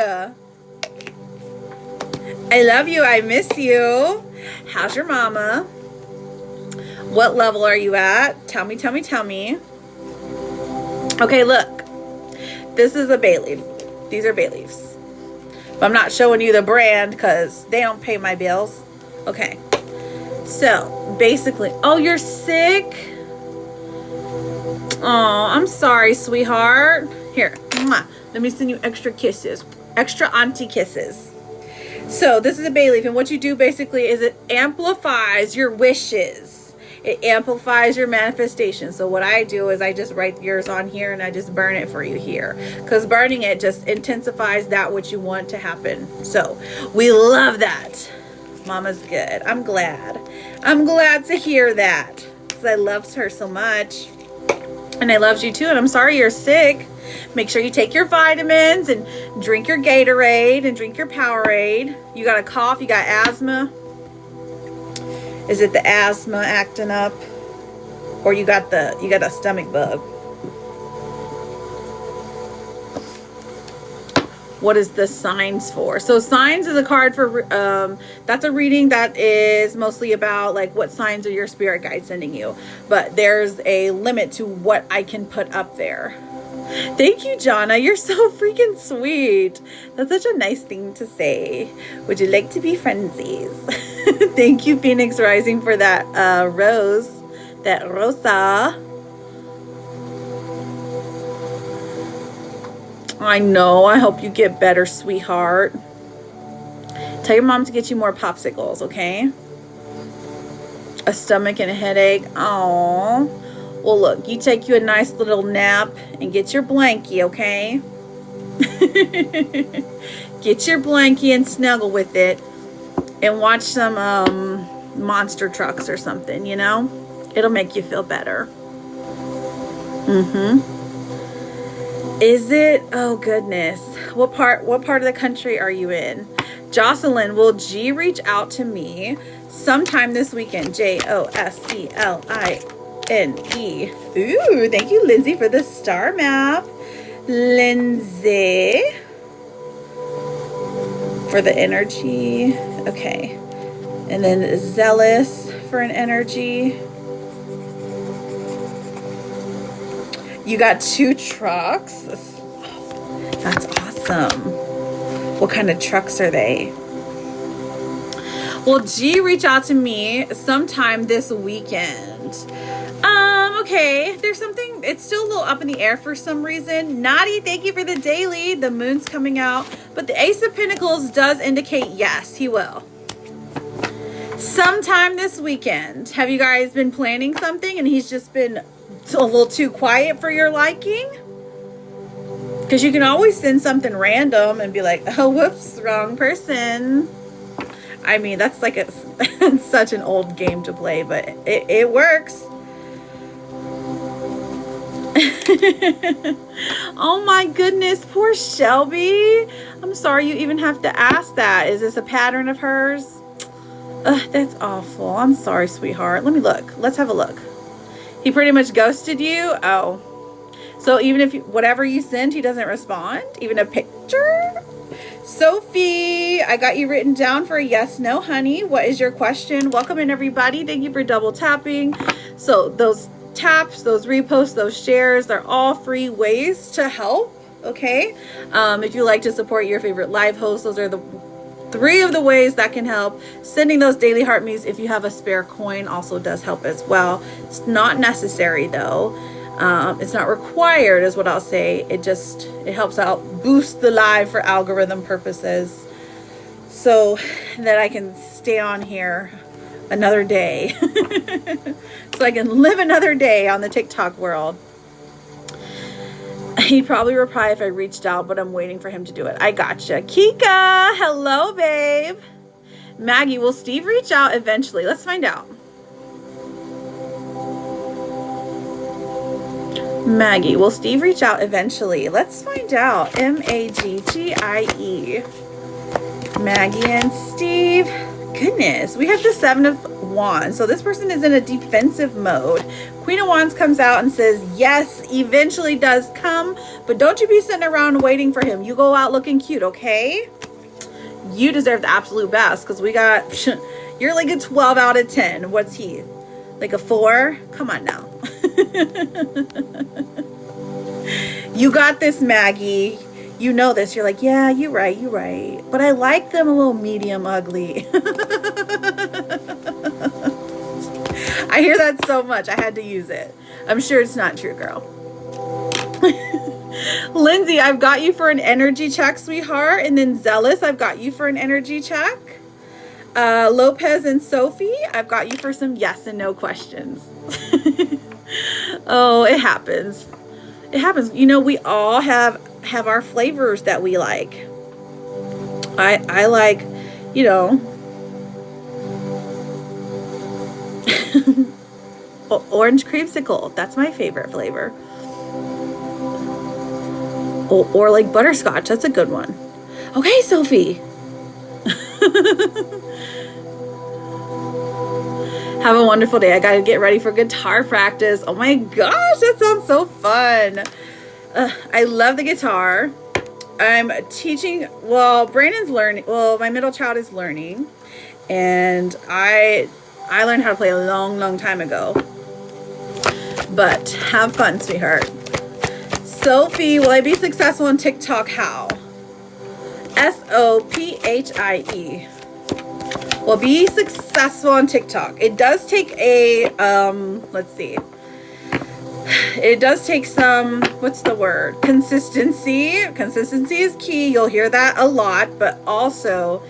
I love you. I miss you. How's your mama? What level are you at? Tell me. Okay, look. This is a bay leaf. These are bay leaves. But I'm not showing you the brand because they don't pay my bills. Okay. So, basically, oh, you're sick? Oh, I'm sorry, sweetheart. Here, mwah. Let me send you extra kisses. Extra auntie kisses. So, this is a bay leaf, and what you do basically is it amplifies your wishes. It amplifies your manifestation. So what I do is I just write yours on here and I just burn it for you here, because burning it just intensifies that which you want to happen. So we love that. Mama's good. I'm glad to hear that, because I love her so much, and I love you too. And I'm sorry you're sick. Make sure you take your vitamins and drink your Gatorade and drink your Powerade. You got a cough, you got asthma. Is it the asthma acting up, or you got a stomach bug? What is the signs for? So signs is a card for, that's a reading that is mostly about like what signs are your spirit guides sending you. But there's a limit to what I can put up there. Thank you, Jonna. You're so freaking sweet. That's such a nice thing to say. Would you like to be friendsies? Thank you, Phoenix Rising, for that rose. That rosa. I know. I hope you get better, sweetheart. Tell your mom to get you more popsicles, okay? A stomach and a headache. Oh. Well, look, you take you a nice little nap and get your blankie, okay? Get your blankie and snuggle with it and watch some monster trucks or something, you know? It'll make you feel better. Is it? Oh, goodness. What part of the country are you in? Jocelyn, will G reach out to me sometime this weekend? Joseline. Ooh, thank you, Lindsay, for the star map. Lindsay. For the energy. Okay. And then zealous for an energy. You got 2 trucks. That's awesome. What kind of trucks are they? Well, G, reach out to me sometime this weekend. Okay, there's something, it's still a little up in the air for some reason. Naughty, thank you for the daily. The moon's coming out, but the Ace of Pentacles does indicate yes, he will. Sometime this weekend. Have you guys been planning something and he's just been a little too quiet for your liking? Because you can always send something random and be like, oh, whoops, wrong person. I mean, that's like it's such an old game to play, but it works. Oh my goodness, poor Shelby. I'm sorry you even have to ask that. Is this a pattern of hers? Ugh, that's awful. I'm sorry, sweetheart. Let me look. Let's have a look. He pretty much ghosted you? Oh. So even if whatever you send, he doesn't respond? Even a picture? Sophie, I got you written down for a yes, no, honey. What is your question? Welcome in, everybody. Thank you for double tapping. So those taps, those reposts, those shares, they're all free ways to help, okay? If you like to support your favorite live host, those are the 3 of the ways that can help. Sending those daily heart me's if you have a spare coin also does help as well. It's not necessary though. It's not required is what I'll say. It helps out boost the live for algorithm purposes so that I can stay on here another day. So I can live another day on the TikTok world. He'd probably reply if I reached out, but I'm waiting for him to do it. I gotcha. Kika, hello, babe. Maggie, will Steve reach out eventually? Let's find out. Maggie, will Steve reach out eventually? Let's find out. M-A-G-G-I-E. Maggie and Steve. Goodness, we have the 7 of Wands. So this person is in a defensive mode. Queen of Wands comes out and says, yes, eventually does come, but don't you be sitting around waiting for him. You go out looking cute, okay? You deserve the absolute best because we got, you're like a 12 out of 10. What's he? Like a 4? Come on now. You got this, Maggie. You know this. You're like, yeah, you're right. You're right. But I like them a little medium ugly. I hear that so much. I had to use it. I'm sure it's not true, girl. Lindsay, I've got you for an energy check, sweetheart. And then Zealous, I've got you for an energy check. Lopez and Sophie, I've got you for some yes and no questions. Oh, it happens. It happens. You know, we all have our flavors that we like. I like, you know, orange creamsicle. That's my favorite flavor. Or like butterscotch. That's a good one. Okay, Sophie. Have a wonderful day. I got to get ready for guitar practice. Oh my gosh, that sounds so fun. I love the guitar. I'm teaching, well, Brandon's learning, well, my middle child is learning, and I learned how to play a long time ago. But have fun, sweetheart. Sophie, will I be successful on TikTok? How? SOPHIE. Will be successful on TikTok. It does take a, let's see. It does take some, what's the word? Consistency. Consistency is key. You'll hear that a lot, but also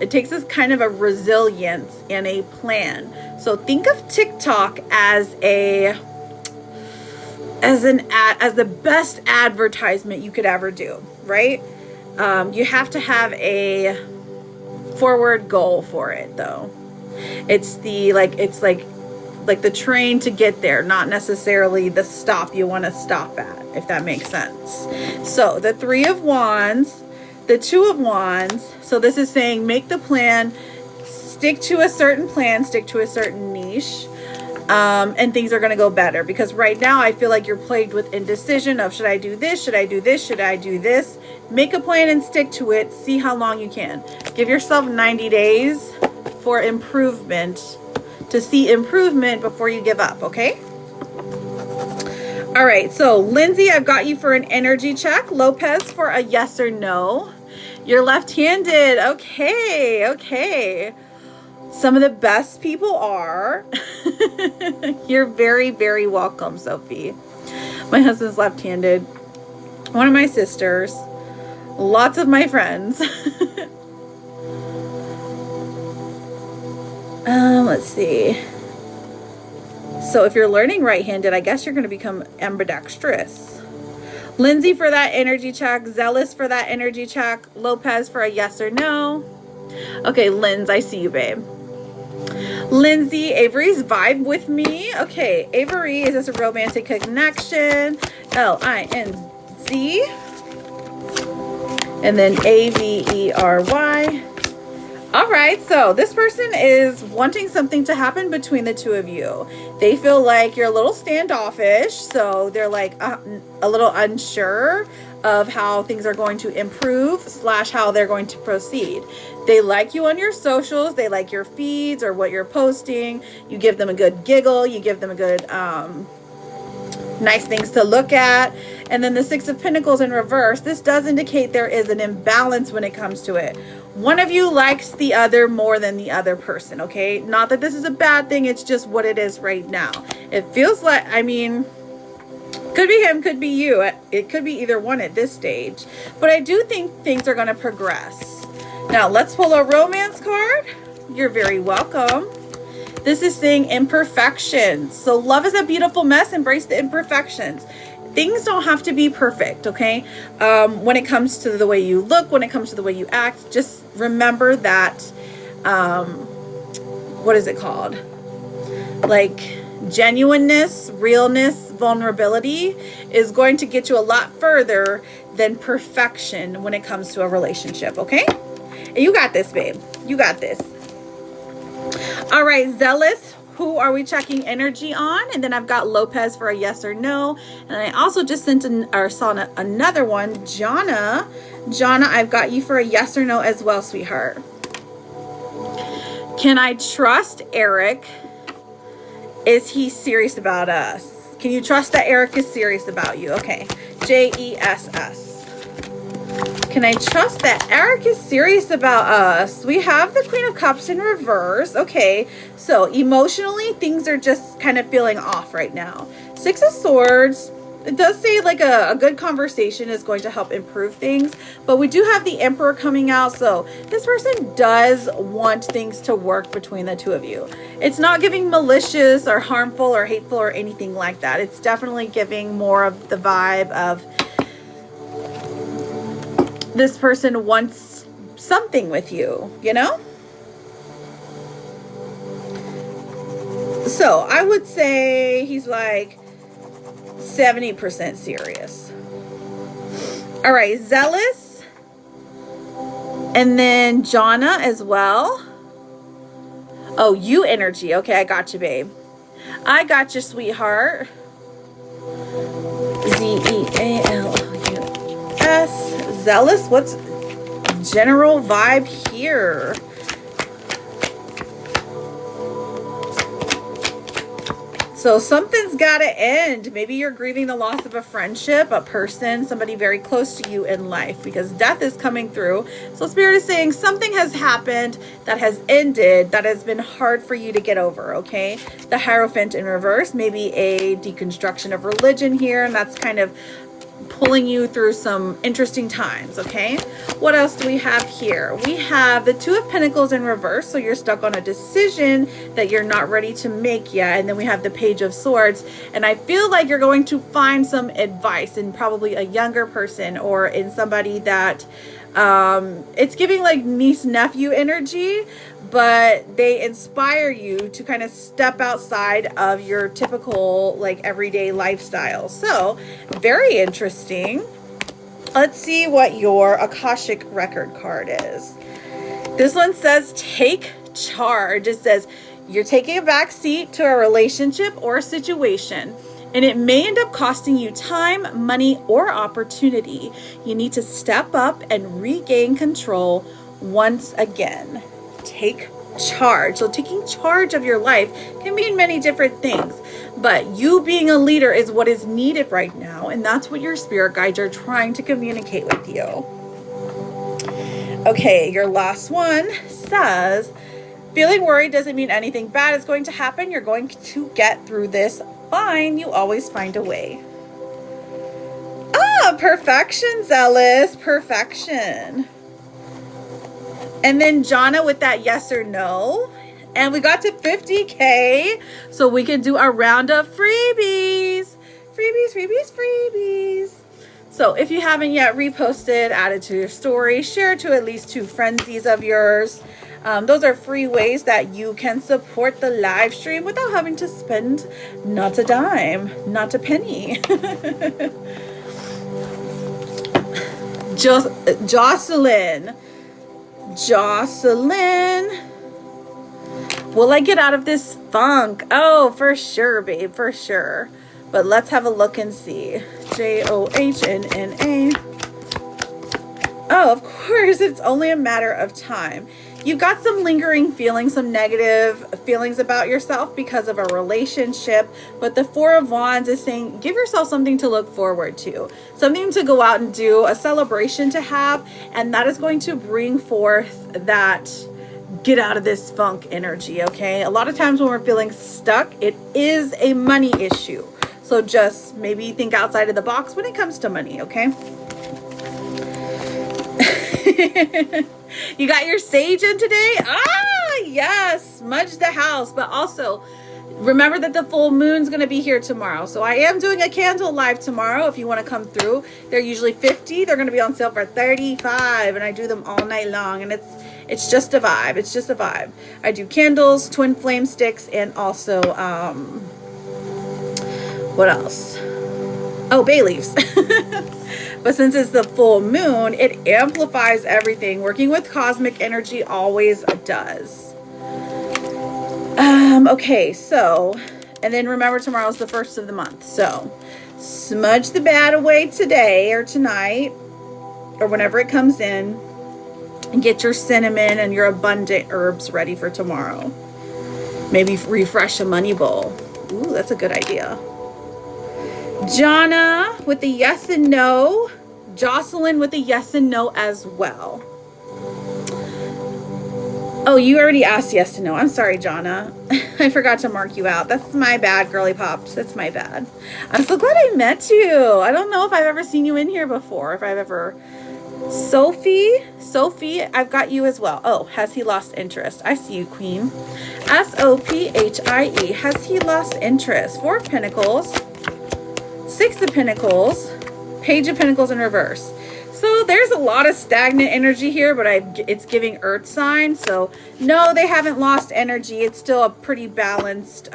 it takes this kind of a resilience and a plan. So think of TikTok as the best advertisement you could ever do, right? You have to have a forward goal for it, though. It's like the train to get there, not necessarily the stop you want to stop at, if that makes sense. So the 3 of Wands, the 2 of Wands. So this is saying make the plan, stick to a certain plan, stick to a certain niche, and things are going to go better. Because right now I feel like you're plagued with indecision of, should I do this? Should I do this? Should I do this? Make a plan and stick to it. See how long you can. Give yourself 90 days for improvement, to see improvement before you give up, okay? All right, so Lindsay, I've got you for an energy check. Lopez for a yes or no. You're left-handed. Okay. Some of the best people are. You're very, very welcome, Sophie. My husband's left-handed. One of my sisters. Lots of my friends. Let's see. So if you're learning right-handed, I guess you're going to become ambidextrous. Lindsay for that energy check. Zealous for that energy check. Lopez for a yes or no. Okay, Linz, I see you, babe. Lindsay, Avery's vibe with me. Okay, Avery, is this a romantic connection? Linz. And then Avery. All right, so this person is wanting something to happen between the two of you. They feel like you're a little standoffish, so they're like a little unsure of how things are going to improve / how they're going to proceed. They like you on your socials. They like your feeds or what you're posting. You give them a good giggle. You give them a good nice things to look at. And then the 6 of Pentacles in reverse. This does indicate there is an imbalance when it comes to it. One of you likes the other more than the other person, okay? Not that this is a bad thing. It's just what it is right now. It feels like, I mean, could be him, could be you. It could be either one at this stage. But I do think things are going to progress. Now, let's pull a romance card. You're very welcome. This is saying imperfections. So love is a beautiful mess. Embrace the imperfections. Things don't have to be perfect, okay? When it comes to the way you look, when it comes to the way you act, just remember that, what is it called? Like genuineness, realness, vulnerability is going to get you a lot further than perfection when it comes to a relationship, okay? And you got this, babe. You got this. All right, Zealous. Who are we checking energy on? And then I've got Lopez for a yes or no. And I also just saw another one. Jana, I've got you for a yes or no as well, sweetheart. Can I trust Eric? Is he serious about us? Can you trust that Eric is serious about you? Okay. JESS. Can I trust that Eric is serious about us? We have the Queen of Cups in reverse. Okay, so emotionally, things are just kind of feeling off right now. 6 of Swords. It does say like a good conversation is going to help improve things, but we do have the Emperor coming out, so this person does want things to work between the two of you. It's not giving malicious or harmful or hateful or anything like that. It's definitely giving more of the vibe of this person wants something with you, you know? So I would say he's like 70% serious. All right, zealous. And then Jonna as well. Oh, you energy. Okay, I got you, babe. I got you, sweetheart. Z-E-A-L-O-U-S. Zealous. What's general vibe here? So something's got to end. Maybe you're grieving the loss of a friendship, a person, somebody very close to you in life, because death is coming through. So Spirit is saying something has happened that has ended, that has been hard for you to get over, okay? The Hierophant in reverse, maybe a deconstruction of religion here, and that's kind of pulling you through some interesting times, okay? What else do we have here? We have the Two of Pentacles in reverse, so you're stuck on a decision that you're not ready to make yet. And then we have the Page of Swords, and I feel like you're going to find some advice in probably a younger person or in somebody that it's giving like niece nephew energy, but they inspire you to kind of step outside of your typical like everyday lifestyle. So very interesting. Let's see what your Akashic record card is. This one says take charge. It says you're taking a back seat to a relationship or a situation, and it may end up costing you time, money, or opportunity. You need to step up and regain control once again. Take charge. So taking charge of your life can mean many different things, but you being a leader is what is needed right now, and that's what your spirit guides are trying to communicate with you. Okay, your last one says, feeling worried doesn't mean anything bad is going to happen. You're going to get through this fine. You always find a way. Ah, perfection, zealous. Perfection. And then Jonna with that yes or no. And we got to 50K. So we can do a round of freebies. Freebies, freebies, freebies. So if you haven't yet reposted, add it to your story, share it to at least 2 frenzies of yours. Those are free ways that you can support the live stream without having to spend not a dime, not a penny. Jocelyn. Will I get out of this funk? Oh, for sure, babe, for sure. But let's have a look and see. Johnnna. Oh, of course, it's only a matter of time. You've got some lingering feelings, some negative feelings about yourself because of a relationship. But the Four of Wands is saying, give yourself something to look forward to, something to go out and do, a celebration to have. And that is going to bring forth that get out of this funk energy, okay? A lot of times when we're feeling stuck, it is a money issue. So just maybe think outside of the box when it comes to money, okay? You got your sage in today? Ah, yes. Smudge the house. But also, remember that the full moon's going to be here tomorrow. So I am doing a candle live tomorrow if you want to come through. They're usually $50. They're going to be on sale for $35. And I do them all night long. And it's just a vibe. It's just a vibe. I do candles, twin flame sticks, and also, what else? Oh, bay leaves. But since it's the full moon, it amplifies everything. Working with cosmic energy always does. Okay, so, and then remember tomorrow's the 1st of the month. So smudge the bad away today or tonight or whenever it comes in, and get your cinnamon and your abundant herbs ready for tomorrow. Maybe refresh a money bowl. Ooh, that's a good idea. Jonna with the yes and no. Jocelyn with the yes and no as well. Oh, you already asked yes to no. I'm sorry, Jonna. I forgot to mark you out. That's my bad, girly pops. That's my bad. I'm so glad I met you. I don't know if I've ever seen you in here before. If I've ever... Sophie, I've got you as well. Oh, has he lost interest? I see you, Queen. Sophie. Has he lost interest? 4 of Pentacles. 6 of Pentacles. Page of Pentacles in reverse. So there's a lot of stagnant energy here, but it's giving earth sign. So no, they haven't lost energy. It's still a pretty balanced,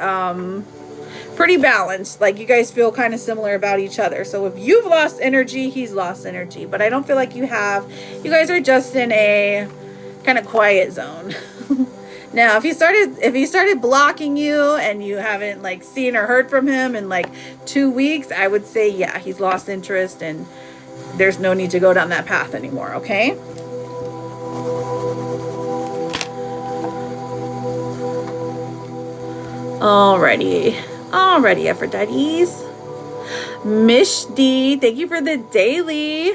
like you guys feel kind of similar about each other. So if you've lost energy, he's lost energy, but I don't feel like you have. You guys are just in a kind of quiet zone. Now, if he started blocking you and you haven't like seen or heard from him in like 2 weeks, I would say, yeah, he's lost interest and there's no need to go down that path anymore. Okay. Alrighty, Aphrodites. Mish D, thank you for the daily.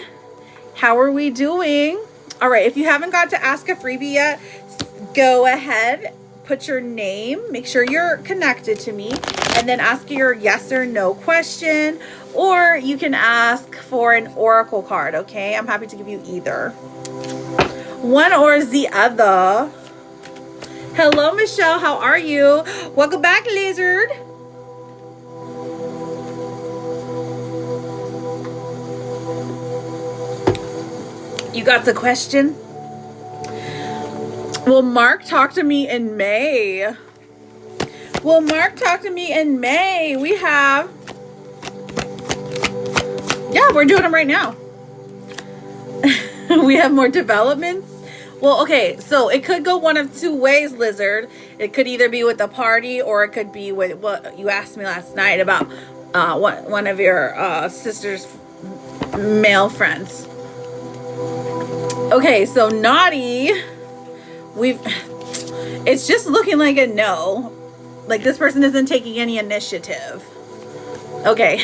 How are we doing? All right, if you haven't got to ask a freebie yet, go ahead, put your name, make sure you're connected to me, and then ask your yes or no question, or you can ask for an oracle card, okay? I'm happy to give you either. One or the other. Hello, Michelle. How are you? Welcome back, Lizard. You got the question? Will Mark talk to me in May? Will Mark talk to me in May? We have... Yeah, we're doing them right now. We have more developments. Well, okay, so it could go one of 2 ways, Lizard. It could either be with the party, or it could be with what you asked me last night about one of your sister's male friends. Okay, so Naughty, it's just looking like a no. Like this person isn't taking any initiative. Okay.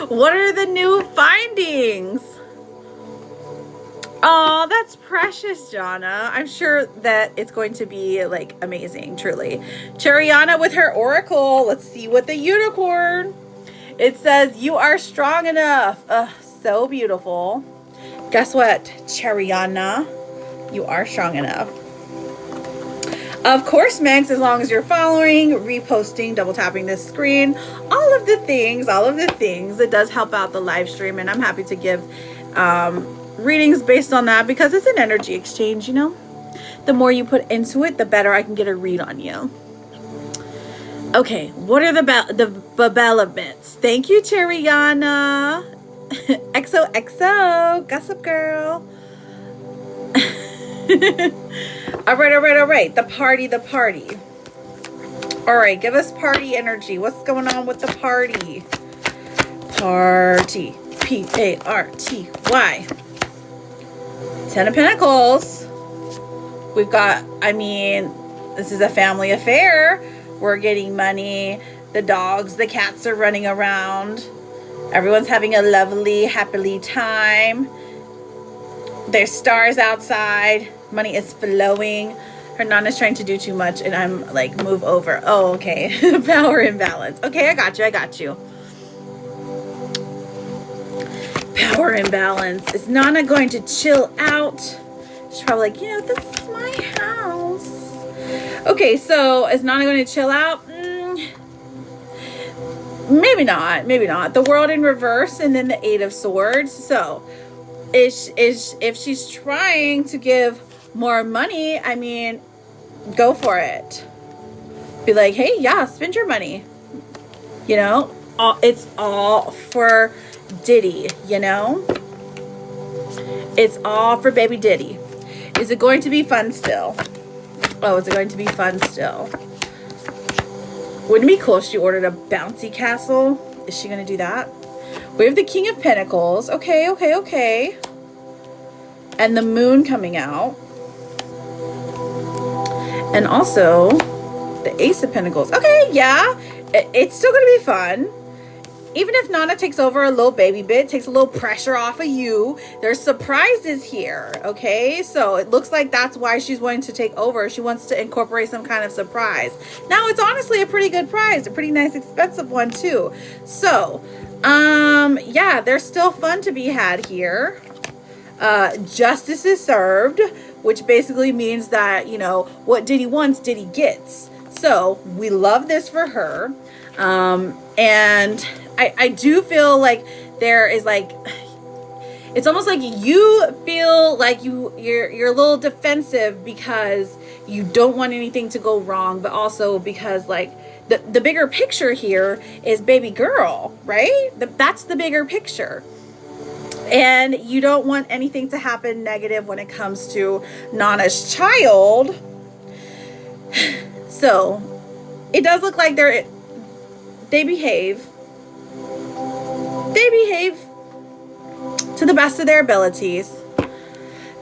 What are the new findings? Oh, that's precious, Jonna. I'm sure that it's going to be like amazing, truly. Cheriana with her oracle. Let's see what the unicorn. It says, you are strong enough. So beautiful. Guess what, Cheriana? You are strong enough. Of course, Megs, as long as you're following, reposting, double tapping this screen, all of the things, it does help out the live stream, and I'm happy to give readings based on that because it's an energy exchange, you know? The more you put into it, the better I can get a read on you. Okay, what are the developments? Thank you, Cheriana. XOXO, gossip girl. All right. The party. All right, give us party energy. What's going on with the party? Party. P-A-R-T-Y. 10 of Pentacles. We've got, this is a family affair. We're getting money. The dogs, the cats are running around. Everyone's having a lovely, happily time. There's stars outside. Money is flowing. Hernana's trying to do too much, and I'm like, move over. Oh, okay. Power imbalance. Okay, I got you. Power imbalance. Is Nana going to chill out? She's probably like, this is my house. Okay, so is Nana going to chill out? Maybe not. The World in reverse, and then the 8 of Swords. So if she's trying to give more money, go for it. Be like, hey, yeah, spend your money. It's all for Diddy, It's all for baby Diddy. Is it going to be fun still? Oh, is it going to be fun still? Wouldn't it be cool if she ordered a bouncy castle? Is she going to do that? We have the King of Pentacles. Okay. And the Moon coming out. And also the Ace of Pentacles. Okay, yeah. It's still going to be fun. even if Nana takes over a little baby bit, takes a little pressure off of you, there's surprises here, okay? So it looks like that's why she's wanting to take over. She wants to incorporate some kind of surprise. Now, it's honestly a pretty good prize, a pretty nice, expensive one too. So, yeah, there's still fun to be had here. Justice is served, which basically means that, you know, what Diddy wants, Diddy gets. So we love this for her. And I do feel like there is like, it's almost like you feel like you're a little defensive because you don't want anything to go wrong, but also because like the bigger picture here is baby girl, right? That's the bigger picture. And you don't want anything to happen negative when it comes to Nana's child. So it does look like they behave. They behave to the best of their abilities.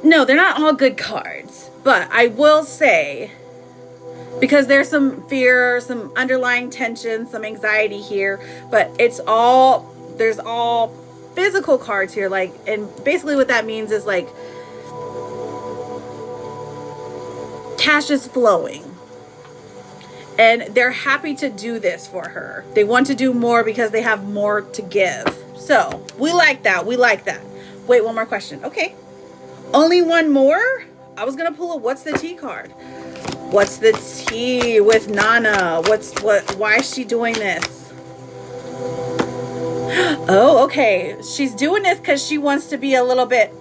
No, they're not all good cards. But I will say, because there's some fear, some underlying tension, some anxiety here, but there's all physical cards here, like, and basically what that means is like cash is flowing and they're happy to do this for her. They want to do more because they have more to give. So we like that. We like that. Wait, one more question. Okay, only one more. I was gonna pull a what's the tea card. What's the tea with Nana? Why is she doing this? Oh, okay. She's doing this because she wants to be a little bit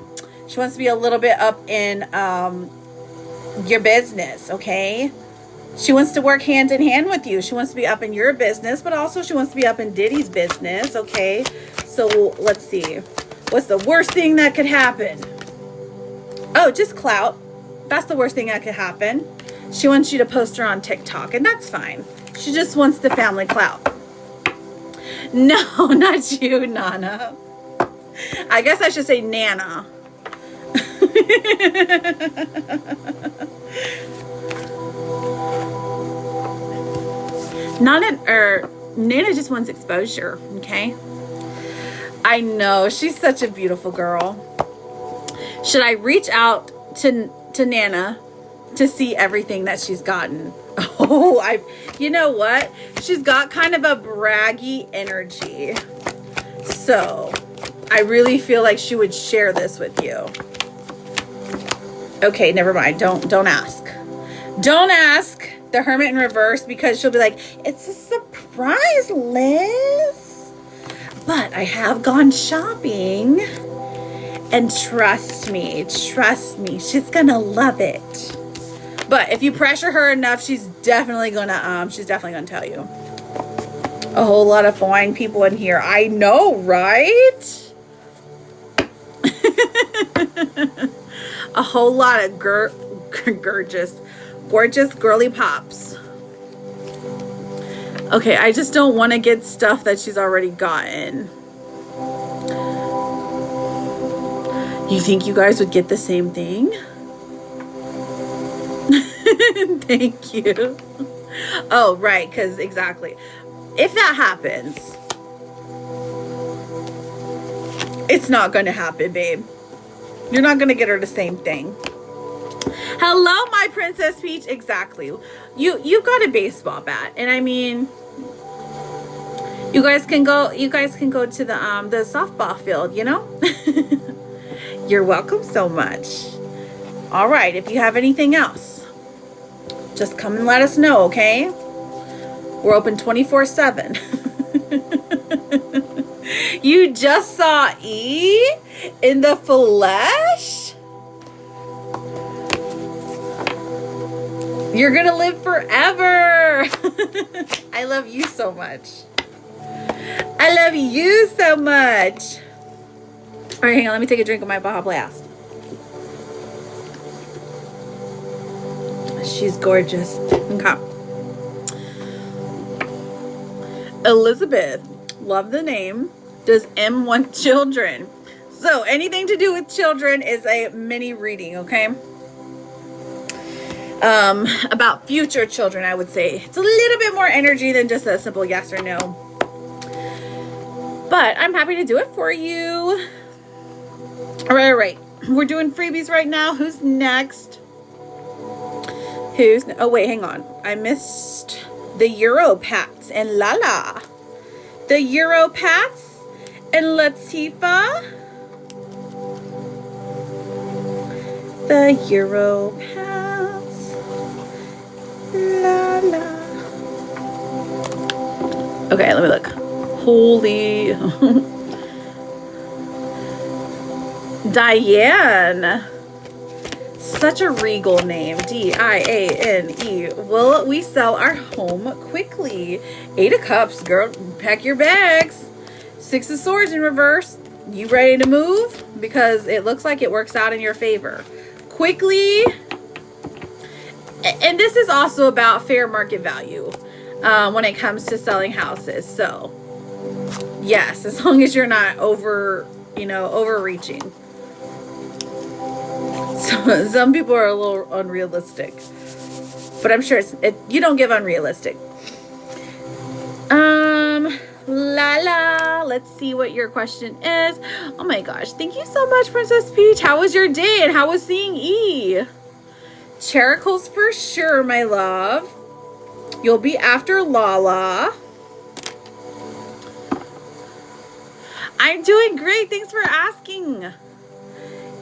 up in your business, okay? She wants to work hand in hand with you. She wants to be up in your business, but also she wants to be up in Diddy's business, okay? So let's see. What's the worst thing that could happen? Oh, just clout. That's the worst thing that could happen. She wants you to post her on TikTok, and that's fine. She just wants the family clout. No, not you, Nana. I guess I should say Nana. Nana just wants exposure, okay? I know, she's such a beautiful girl. Should I reach out to Nana to see everything that she's gotten? Oh, you know what? She's got kind of a braggy energy. So I really feel like she would share this with you. Okay, never mind. Don't ask. Don't ask the Hermit in reverse, because she'll be like, it's a surprise, Liz. But I have gone shopping. And trust me, she's gonna love it. But if you pressure her enough, she's definitely gonna tell you. A whole lot of fine people in here. I know, right? A whole lot of gorgeous girly pops. Okay, I just don't want to get stuff that she's already gotten. You think you guys would get the same thing? Thank you. Oh, right, because exactly. If that happens, it's not going to happen, babe. You're not going to get her the same thing. Hello, my Princess Peach. Exactly. You've got a baseball bat, and I mean, you guys can go to the softball field, you know? You're welcome so much. All right, if you have anything else, just come and let us know, okay? We're open 24/7. You just saw E in the flesh? You're gonna live forever. I love you so much. I love you so much. All right, hang on. Let me take a drink of my Baja Blast. She's gorgeous. Okay. Elizabeth. Love the name. Does M want children? So anything to do with children is a mini reading, okay? About future children, I would say. It's a little bit more energy than just a simple yes or no. But I'm happy to do it for you. All right. We're doing freebies right now. Who's next? Oh, wait, hang on. I missed the Europats and Lala. The Europats and Latifa. The Europats. Lala. Okay, let me look. Holy. Diane. Such a regal name. D-I-A-N-E. Will we sell our home quickly? 8 of Cups. Girl, pack your bags. 6 of Swords in reverse. You ready to move? Because it looks like it works out in your favor. Quickly. And this is also about fair market value when it comes to selling houses. So, yes, as long as you're not overreaching. So, some people are a little unrealistic, but I'm sure you don't give unrealistic. Lala, let's see what your question is. Oh my gosh, thank you so much, Princess Peach. How was your day and how was seeing E? Characles for sure, my love. You'll be after Lala. I'm doing great. Thanks for asking.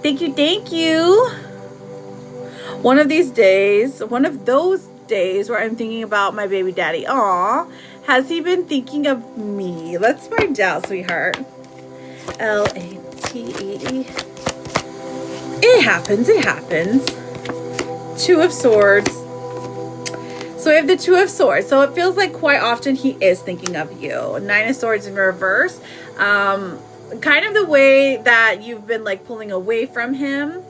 Thank you. One of those days where I'm thinking about my baby daddy. Aw, has he been thinking of me? Let's find out, sweetheart. L-A-T-E-E. It happens. 2 of Swords. So we have the 2 of Swords. So it feels like quite often he is thinking of you. 9 of Swords in reverse. Kind of the way that you've been like pulling away from him,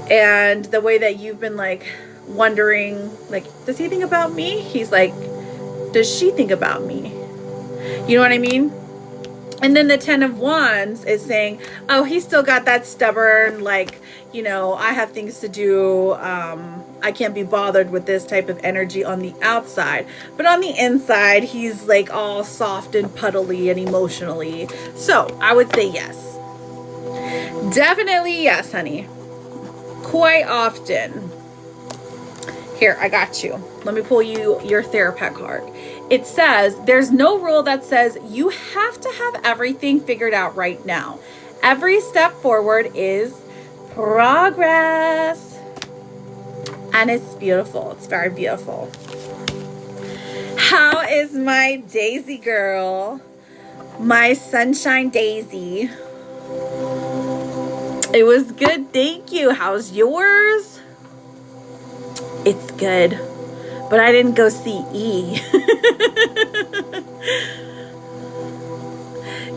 and the way that you've been like wondering, like, does he think about me? He's like, does she think about me? You know what I mean? And then the 10 of Wands is saying, oh, he's still got that stubborn, like, I have things to do. I can't be bothered with this type of energy on the outside. But on the inside, he's like all soft and puddly and emotionally. So I would say yes. Definitely yes, honey. Quite often. Here, I got you. Let me pull you your Therapet card. It says, there's no rule that says you have to have everything figured out right now. Every step forward is progress. And it's beautiful. It's very beautiful. How is my Daisy girl? My sunshine Daisy. It was good. Thank you. How's yours? It's good. But I didn't go see E.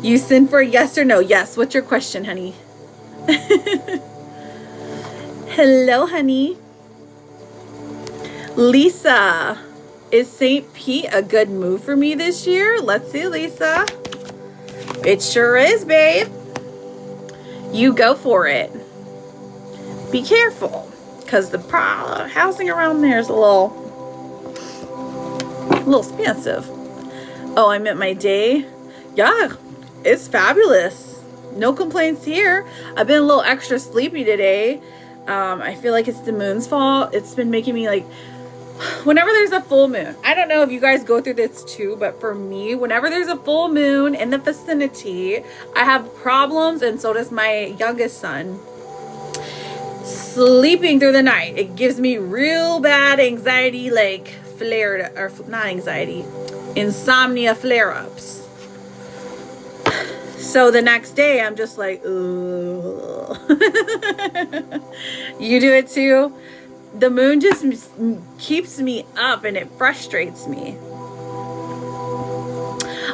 You sent for yes or no? Yes. What's your question, honey? Hello, honey. Lisa, is St. Pete a good move for me this year? Let's see, Lisa. It sure is, babe. You go for it. Be careful, because the housing around there is a little expensive. Oh, I meant my day. Yeah, it's fabulous. No complaints here. I've been a little extra sleepy today. I feel like it's the moon's fault. It's been making me like, whenever there's a full moon, I don't know if you guys go through this too, but for me, whenever there's a full moon in the vicinity, I have problems, and so does my youngest son, sleeping through the night. It gives me real bad anxiety, like not anxiety, insomnia flare-ups. So the next day, I'm just like, ooh. You do it too? The moon just keeps me up and it frustrates me.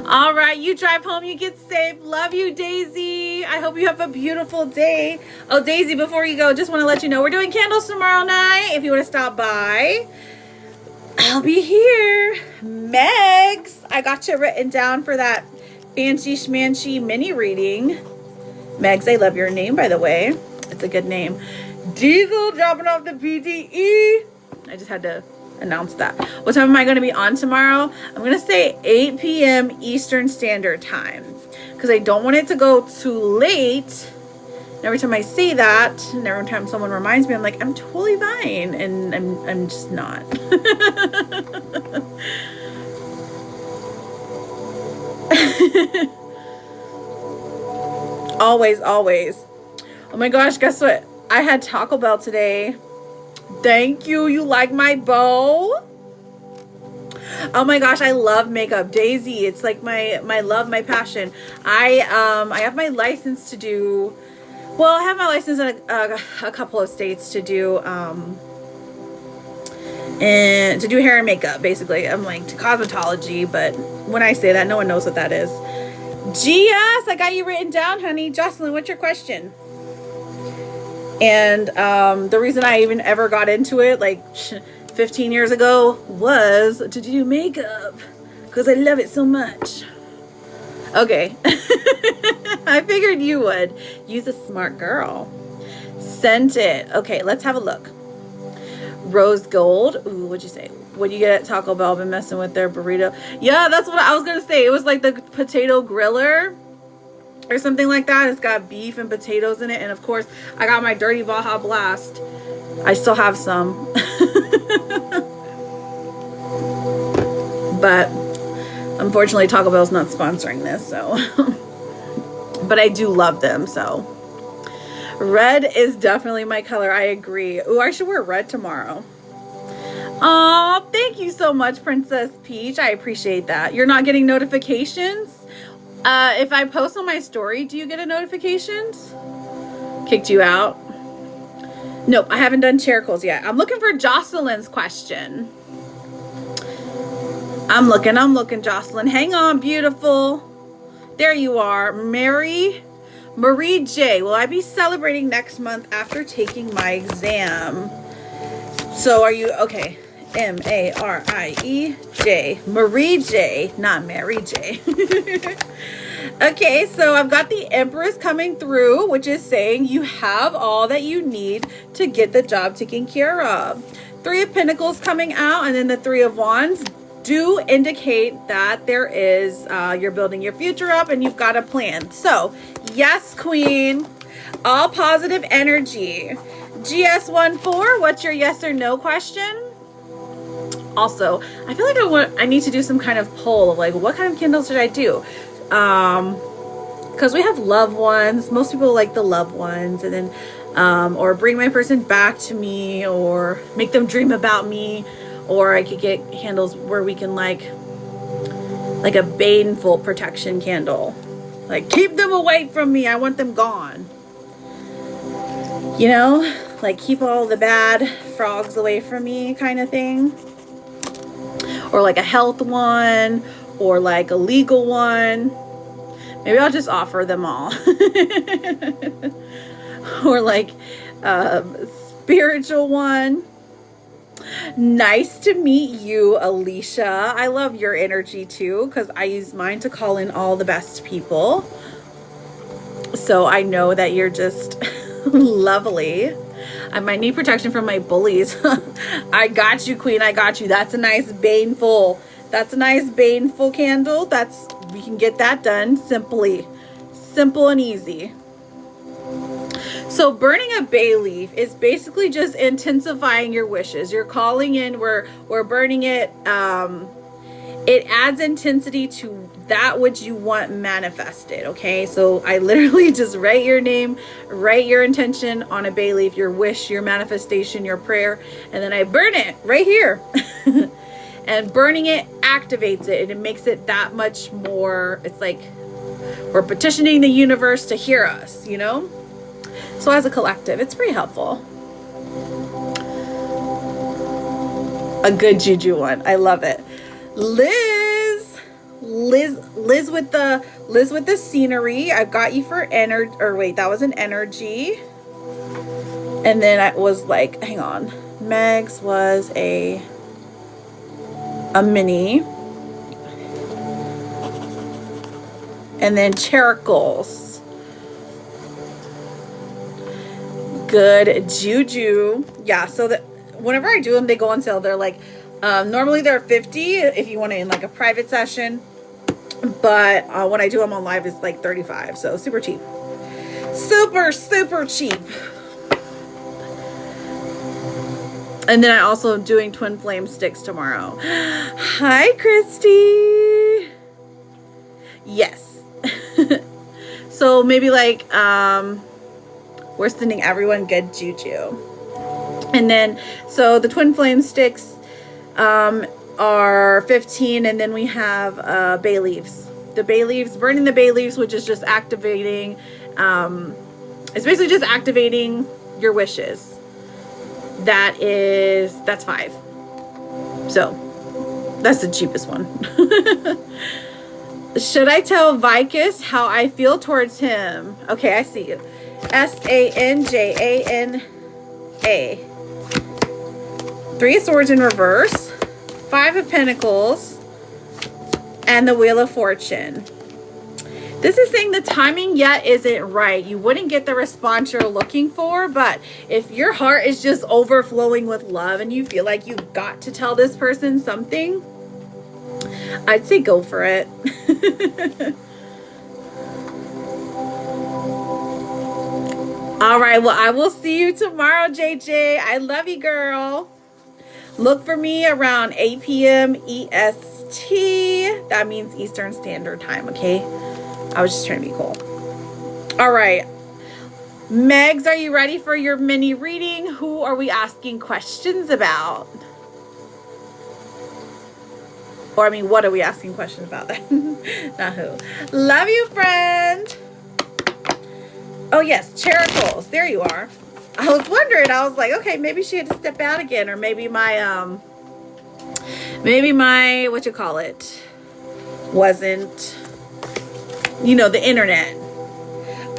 All right, you drive home, you get safe. Love you, Daisy. I hope you have a beautiful day. Oh, Daisy, before you go, just want to let you know we're doing candles tomorrow night. If you want to stop by, I'll be here. Megs, I got you written down for that fancy schmancy mini reading. Megs, I love your name, by the way. It's a good name. Diesel dropping off the PTE. I just had to announce that. What time am I going to be on tomorrow? I'm going to say 8 p.m. Eastern Standard Time because I don't want it to go too late. And every time I say that, and every time someone reminds me, I'm like, I'm totally fine, and I'm just not. Always, always. Oh my gosh, guess what? I had Taco Bell today. Thank you. You like my bow? Oh my gosh, I love makeup. Daisy, it's like my love, my passion. I have my license to do, well, I have my license in a couple of states to do and to do hair and makeup, basically. I'm like to cosmetology, but when I say that, no one knows what that is. Gias, I got you written down, honey. Jocelyn, what's your question? And the reason I even ever got into it, like 15 years ago, was to do makeup because I love it so much. Okay. I figured you would. Use a smart girl. Scented. Okay, let's have a look. Rose gold. Ooh, what'd you say? What do you get at Taco Bell? Been messing with their burrito. Yeah, that's what I was gonna say. It was like the potato griller or something like that. It's got beef and potatoes in it, and of course I got my dirty Baja Blast. I still have some. But unfortunately Taco Bell's not sponsoring this, so but I do love them. So red is definitely my color. I agree. Ooh, I should wear red tomorrow. Oh, thank you so much, Princess Peach. I appreciate that. You're not getting notifications? If I post on my story, do you get a notifications? Kicked you out? Nope, I haven't done charcoals yet. I'm looking for Jocelyn's question. I'm looking, Jocelyn. Hang on, beautiful. There you are. Marie J. Will I be celebrating next month after taking my exam? So are you, okay. M-A-R-I-E-J. Marie J. Not Mary J. Okay, so I've got the Empress coming through, which is saying you have all that you need to get the job taken care of. Three of Pentacles coming out, and then the Three of Wands do indicate that there is, you're building your future up and you've got a plan. So, yes, Queen. All positive energy. GS14, what's your yes or no question? Also, I feel like I need to do some kind of poll of like, what kind of candles should I do? Because we have loved ones. Most people like the loved ones, and then or bring my person back to me, or make them dream about me, or I could get candles where we can like a baneful protection candle, like keep them away from me, I want them gone, you know, like keep all the bad frogs away from me kind of thing. Or like a health one, or like a legal one. Maybe I'll just offer them all. Or like a spiritual one. Nice to meet you, Alicia. I love your energy too, because I use mine to call in all the best people. So I know that you're just lovely. I might need protection from my bullies. I got you, Queen. I got you. That's a nice baneful. That's a nice baneful candle. We can get that done simply. Simple and easy. So burning a bay leaf is basically just intensifying your wishes. You're calling in, we're burning it. It adds intensity to that which you want manifested. Okay, so I literally just write your name, write your intention on a bay leaf, your wish, your manifestation, your prayer, and then I burn it right here. And burning it activates it, and it makes it that much more, it's like we're petitioning the universe to hear us, you know? So as a collective, it's pretty helpful. A good juju one. I love it. Liz with the scenery. I've got you for energy, or wait, that was an energy. And then I was like, hang on. Meg's was a mini. And then charcoals. Good juju. Yeah, so that whenever I do them, they go on sale. They're like Normally they're 50 if you want to in like a private session, but when I do them on live, it's like 35. So super cheap. Super, super cheap. And then I also am doing twin flame sticks tomorrow. Hi, Christy. Yes. So maybe like, we're sending everyone good juju. And then, so the twin flame sticks are 15, and then we have bay leaves. The bay leaves, burning the bay leaves, which is just activating, it's basically just activating your wishes. That's 5. So that's the cheapest one. Should I tell Vicus how I feel towards him? Okay, I see you. Sanjana. 3 of Swords in reverse, 5 of Pentacles, and the Wheel of Fortune. This is saying the timing yet isn't right. You wouldn't get the response you're looking for, but if your heart is just overflowing with love and you feel like you've got to tell this person something, I'd say go for it. All right, well, I will see you tomorrow, JJ. I love you, girl. Look for me around 8 p.m. EST. That means Eastern Standard Time, okay? I was just trying to be cool. All right. Megs, are you ready for your mini reading? Who are we asking questions about? Or, I mean, what are we asking questions about? Not who. Love you, friend. Oh, yes. Charicles. There you are. I was wondering. I was like, okay, maybe she had to step out again. Or maybe my, what you call it, wasn't, you know, the internet.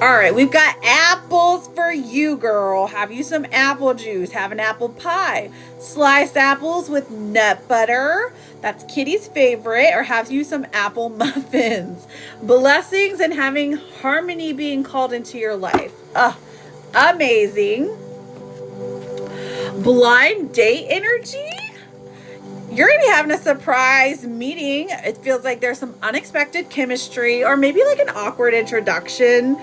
All right, we've got apples for you, girl. Have you some apple juice. Have an apple pie. Sliced apples with nut butter. That's Kitty's favorite. Or have you some apple muffins. Blessings and having harmony being called into your life. Amazing. Blind date energy. You're going to be having a surprise meeting. It feels like there's some unexpected chemistry or maybe like an awkward introduction.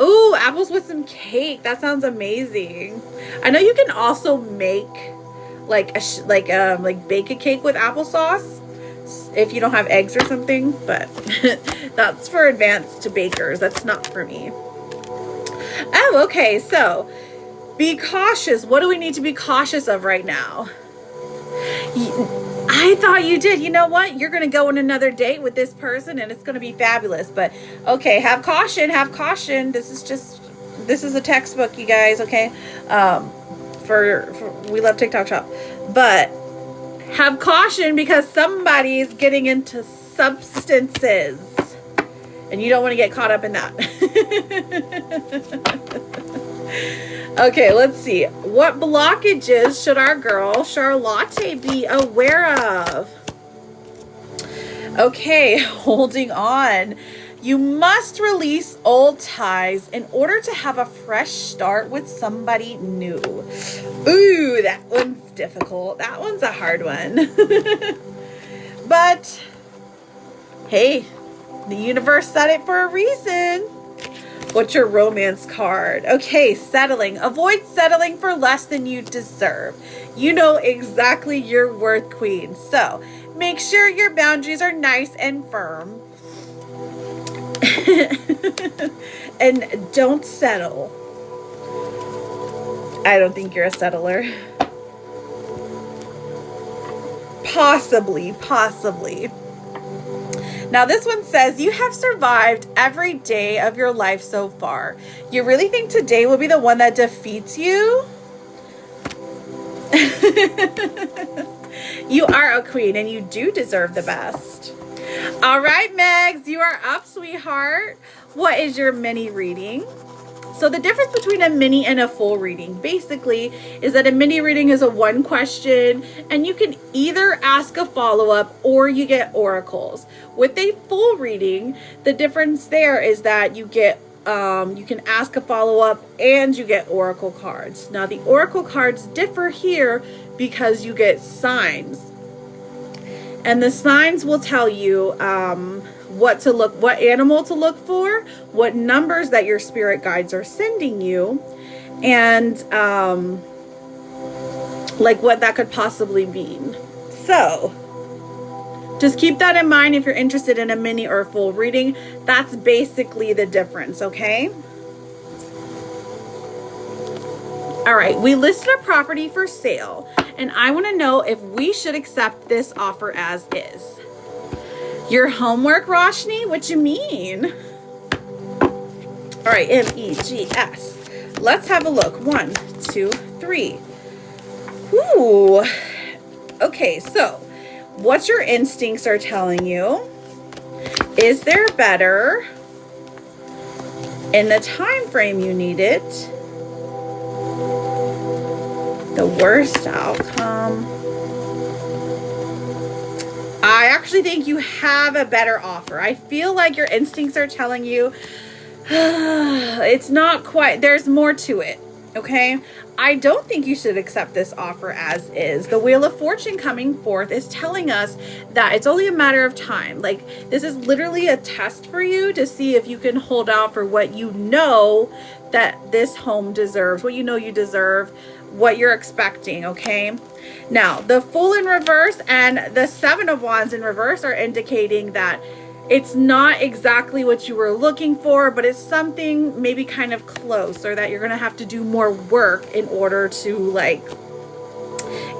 Ooh, apples with some cake. That sounds amazing. I know you can also make like bake a cake with applesauce if you don't have eggs or something, but that's for advanced bakers. That's not for me. Oh, okay. So be cautious. What do we need to be cautious of right now? I thought you did. You know what? You're going to go on another date with this person and it's going to be fabulous. But okay, have caution. Have caution. This is a textbook, you guys. Okay. For we love TikTok Shop, but have caution because somebody is getting into substances and you don't want to get caught up in that. Okay, let's see. What blockages should our girl Charlotte be aware of? Okay, holding on. You must release old ties in order to have a fresh start with somebody new. Ooh, that one's difficult. That one's a hard one. But, hey, the universe said it for a reason. What's your romance card? Okay, settling. Avoid settling for less than you deserve. You know exactly your worth, queen. So, make sure your boundaries are nice and firm. And don't settle. I don't think you're a settler. Possibly. Now this one says, you have survived every day of your life so far. You really think today will be the one that defeats you? You are a queen and you do deserve the best. All right, Megs, you are up, sweetheart. What is your mini reading? So the difference between a mini and a full reading basically is that a mini reading is a one question and you can either ask a follow-up or you get oracles. With a full reading, the difference there is that you get you can ask a follow-up, and you get oracle cards. Now, the oracle cards differ here because you get signs. And the signs will tell you what animal to look for, what numbers that your spirit guides are sending you, and like what that could possibly mean. So just keep that in mind if you're interested in a mini or full reading. That's basically the difference, okay? All right, we listed a property for sale, and I want to know if we should accept this offer as is. Your homework, Roshni? What you mean? All right, MEGS. Let's have a look. 1, 2, 3. Ooh. Okay, so what your instincts are telling you. Is there better in the time frame you need it? The worst outcome. I actually think you have a better offer. I feel like your instincts are telling you it's not quite, there's more to it, okay? I don't think you should accept this offer as is. The Wheel of Fortune coming forth is telling us that it's only a matter of time. Like, this is literally a test for you to see if you can hold out for what you know that this home deserves, what you know you deserve, what you're expecting, okay? Now, the Fool in reverse and the Seven of Wands in reverse are indicating that it's not exactly what you were looking for, but it's something maybe kind of close, or that you're going to have to do more work in order to like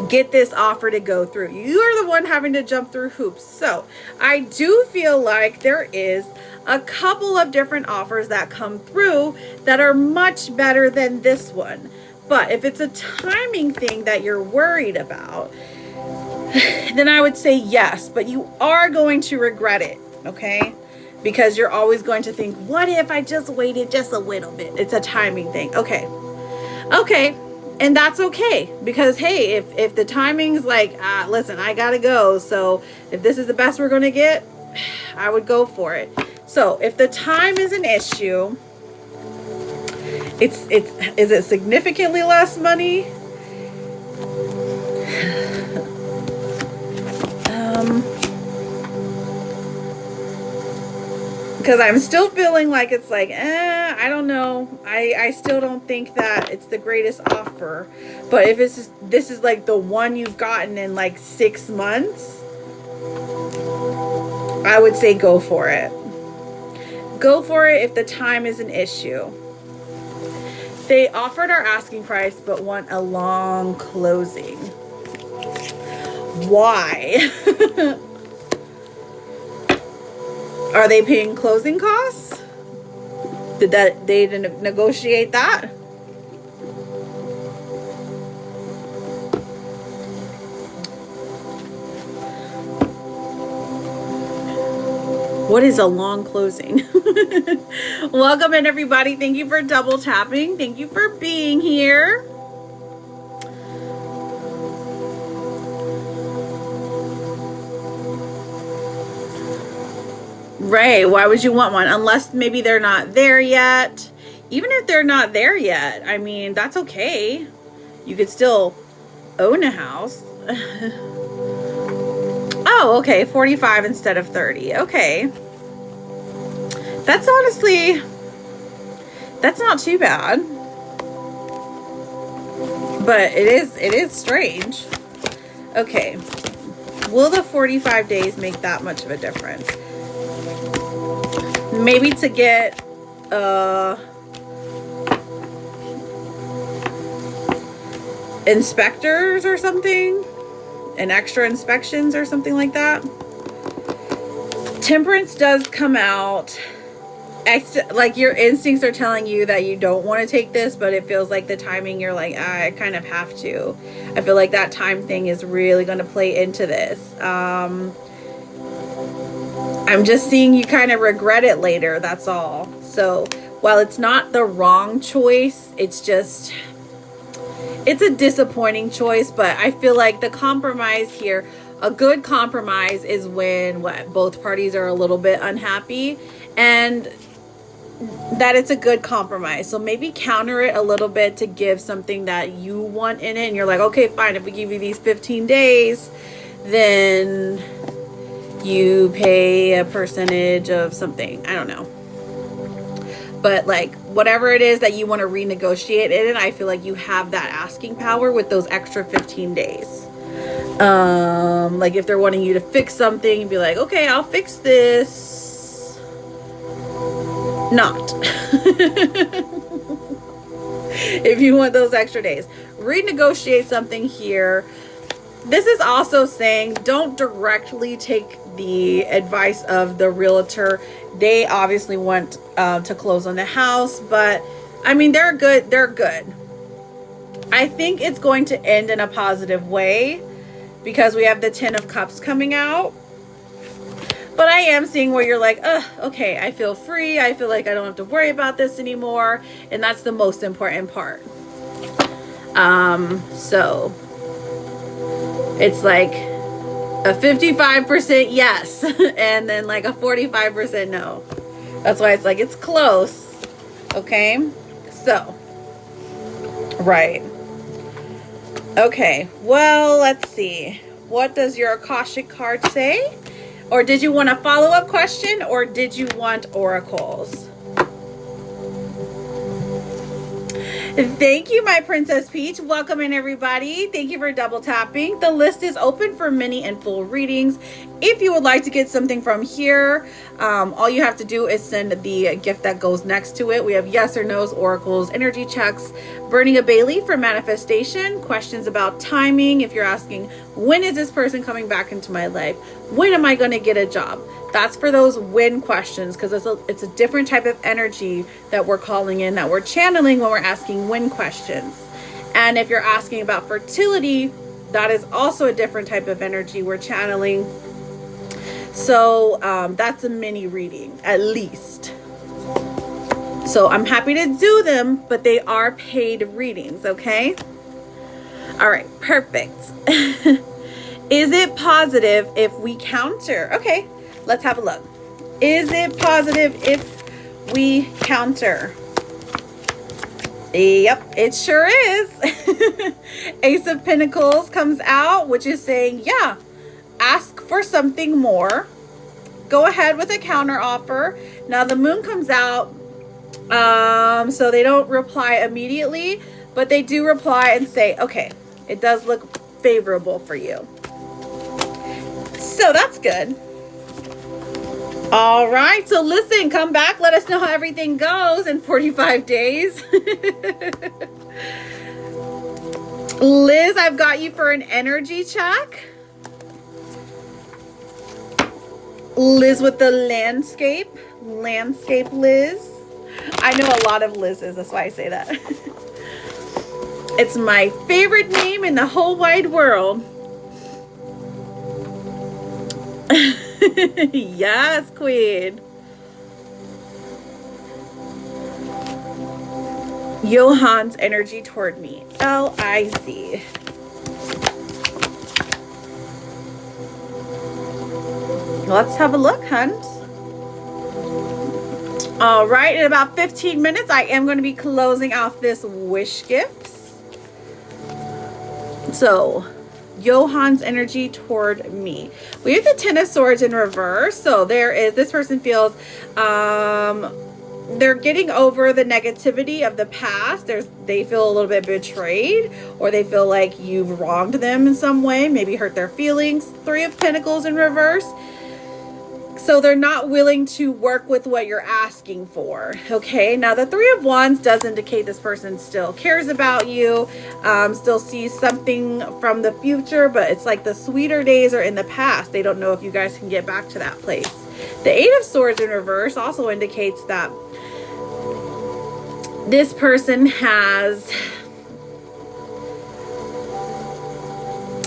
get this offer to go through. You are the one having to jump through hoops. So I do feel like there is a couple of different offers that come through that are much better than this one. But if it's a timing thing that you're worried about, then I would say yes, but you are going to regret it. Okay, because you're always going to think, what if I just waited just a little bit? It's a timing thing. Okay, and that's okay, because hey, if the timing's like, listen, I gotta go, so if this is the best we're gonna get, I would go for it. So if the time is an issue, is it significantly less money? Because I'm still feeling like it's like, I don't know. I still don't think that it's the greatest offer. But if this is like the one you've gotten in like 6 months, I would say go for it. Go for it if the time is an issue. They offered our asking price but want a long closing. Why? Are they paying closing costs? Did they negotiate that? What is a long closing? Welcome in, everybody. Thank you for double tapping. Thank you for being here. Right, why would you want one? Unless maybe they're not there yet. Even if they're not there yet, I mean, that's okay. You could still own a house. Oh, okay, 45 instead of 30. Okay. That's honestly, that's not too bad. But it is strange. Okay. Will the 45 days make that much of a difference? Maybe to get inspectors or something, and extra inspections or something like that. Temperance does come out. Like your instincts are telling you that you don't want to take this, but it feels like the timing, you're like, I kind of have to. I feel like that time thing is really going to play into this. I'm just seeing you kind of regret it later, that's all. So while it's not the wrong choice, it's a disappointing choice. But I feel like the compromise here, a good compromise is when both parties are a little bit unhappy. And that it's a good compromise. So maybe counter it a little bit to give something that you want in it. And you're like, okay, fine. If we give you these 15 days, then you pay a percentage of something. I don't know. But like whatever it is that you want to renegotiate it in, I feel like you have that asking power with those extra 15 days. Like if they're wanting you to fix something, you'd be like, okay, I'll fix this. Not. If you want those extra days, renegotiate something here. This is also saying don't directly take the advice of the realtor. They obviously want to close on the house, but I mean, they're good. They're good. I think it's going to end in a positive way because we have the 10 of Cups coming out. But I am seeing where you're like, okay, I feel free. I feel like I don't have to worry about this anymore. And that's the most important part. So it's like a 55% yes, and then like a 45% no. That's why it's like, it's close. Okay. So, right. Okay. Well, let's see. What does your Akashic card say? Or did you want a follow-up question, or did you want oracles? Thank you, my Princess Peach. Welcome in, everybody. Thank you for double tapping. The list is open for mini and full readings. If you would like to get something from here, all you have to do is send the gift that goes next to it. We have yes or no's, oracles, energy checks, burning a bay leaf for manifestation, questions about timing. If you're asking, when is this person coming back into my life? When am I going to get a job? That's for those when questions, because it's a different type of energy that we're calling in, that we're channeling when we're asking when questions. And if you're asking about fertility, that is also a different type of energy we're channeling. So that's a mini reading, at least. So I'm happy to do them, but they are paid readings, okay? All right, perfect. Is it positive if we counter? Okay. Let's have a look. Is it positive if we counter? Yep, it sure is. Ace of Pentacles comes out, which is saying, yeah, ask for something more. Go ahead with a counter offer. Now the Moon comes out, so they don't reply immediately, but they do reply and say, okay, it does look favorable for you. So that's good. All right, so listen, come back. Let us know how everything goes in 45 days. Liz, I've got you for an energy check. Liz with the landscape. Landscape Liz. I know a lot of Liz's, that's why I say that. It's my favorite name in the whole wide world. Yes, Queen. Johan's energy toward me. L-I-Z. Let's have a look, Huns. All right, in about 15 minutes, I am going to be closing off this wish gifts. So, Johan's energy toward me. We have the Ten of Swords in reverse. So there is, this person feels they're getting over the negativity of the past. They feel a little bit betrayed, or they feel like you've wronged them in some way, maybe hurt their feelings. Three of Pentacles in reverse. So they're not willing to work with what you're asking for. Okay, now the Three of Wands does indicate this person still cares about you, still sees something from the future, but it's like the sweeter days are in the past. They don't know if you guys can get back to that place. The Eight of Swords in reverse also indicates that this person has,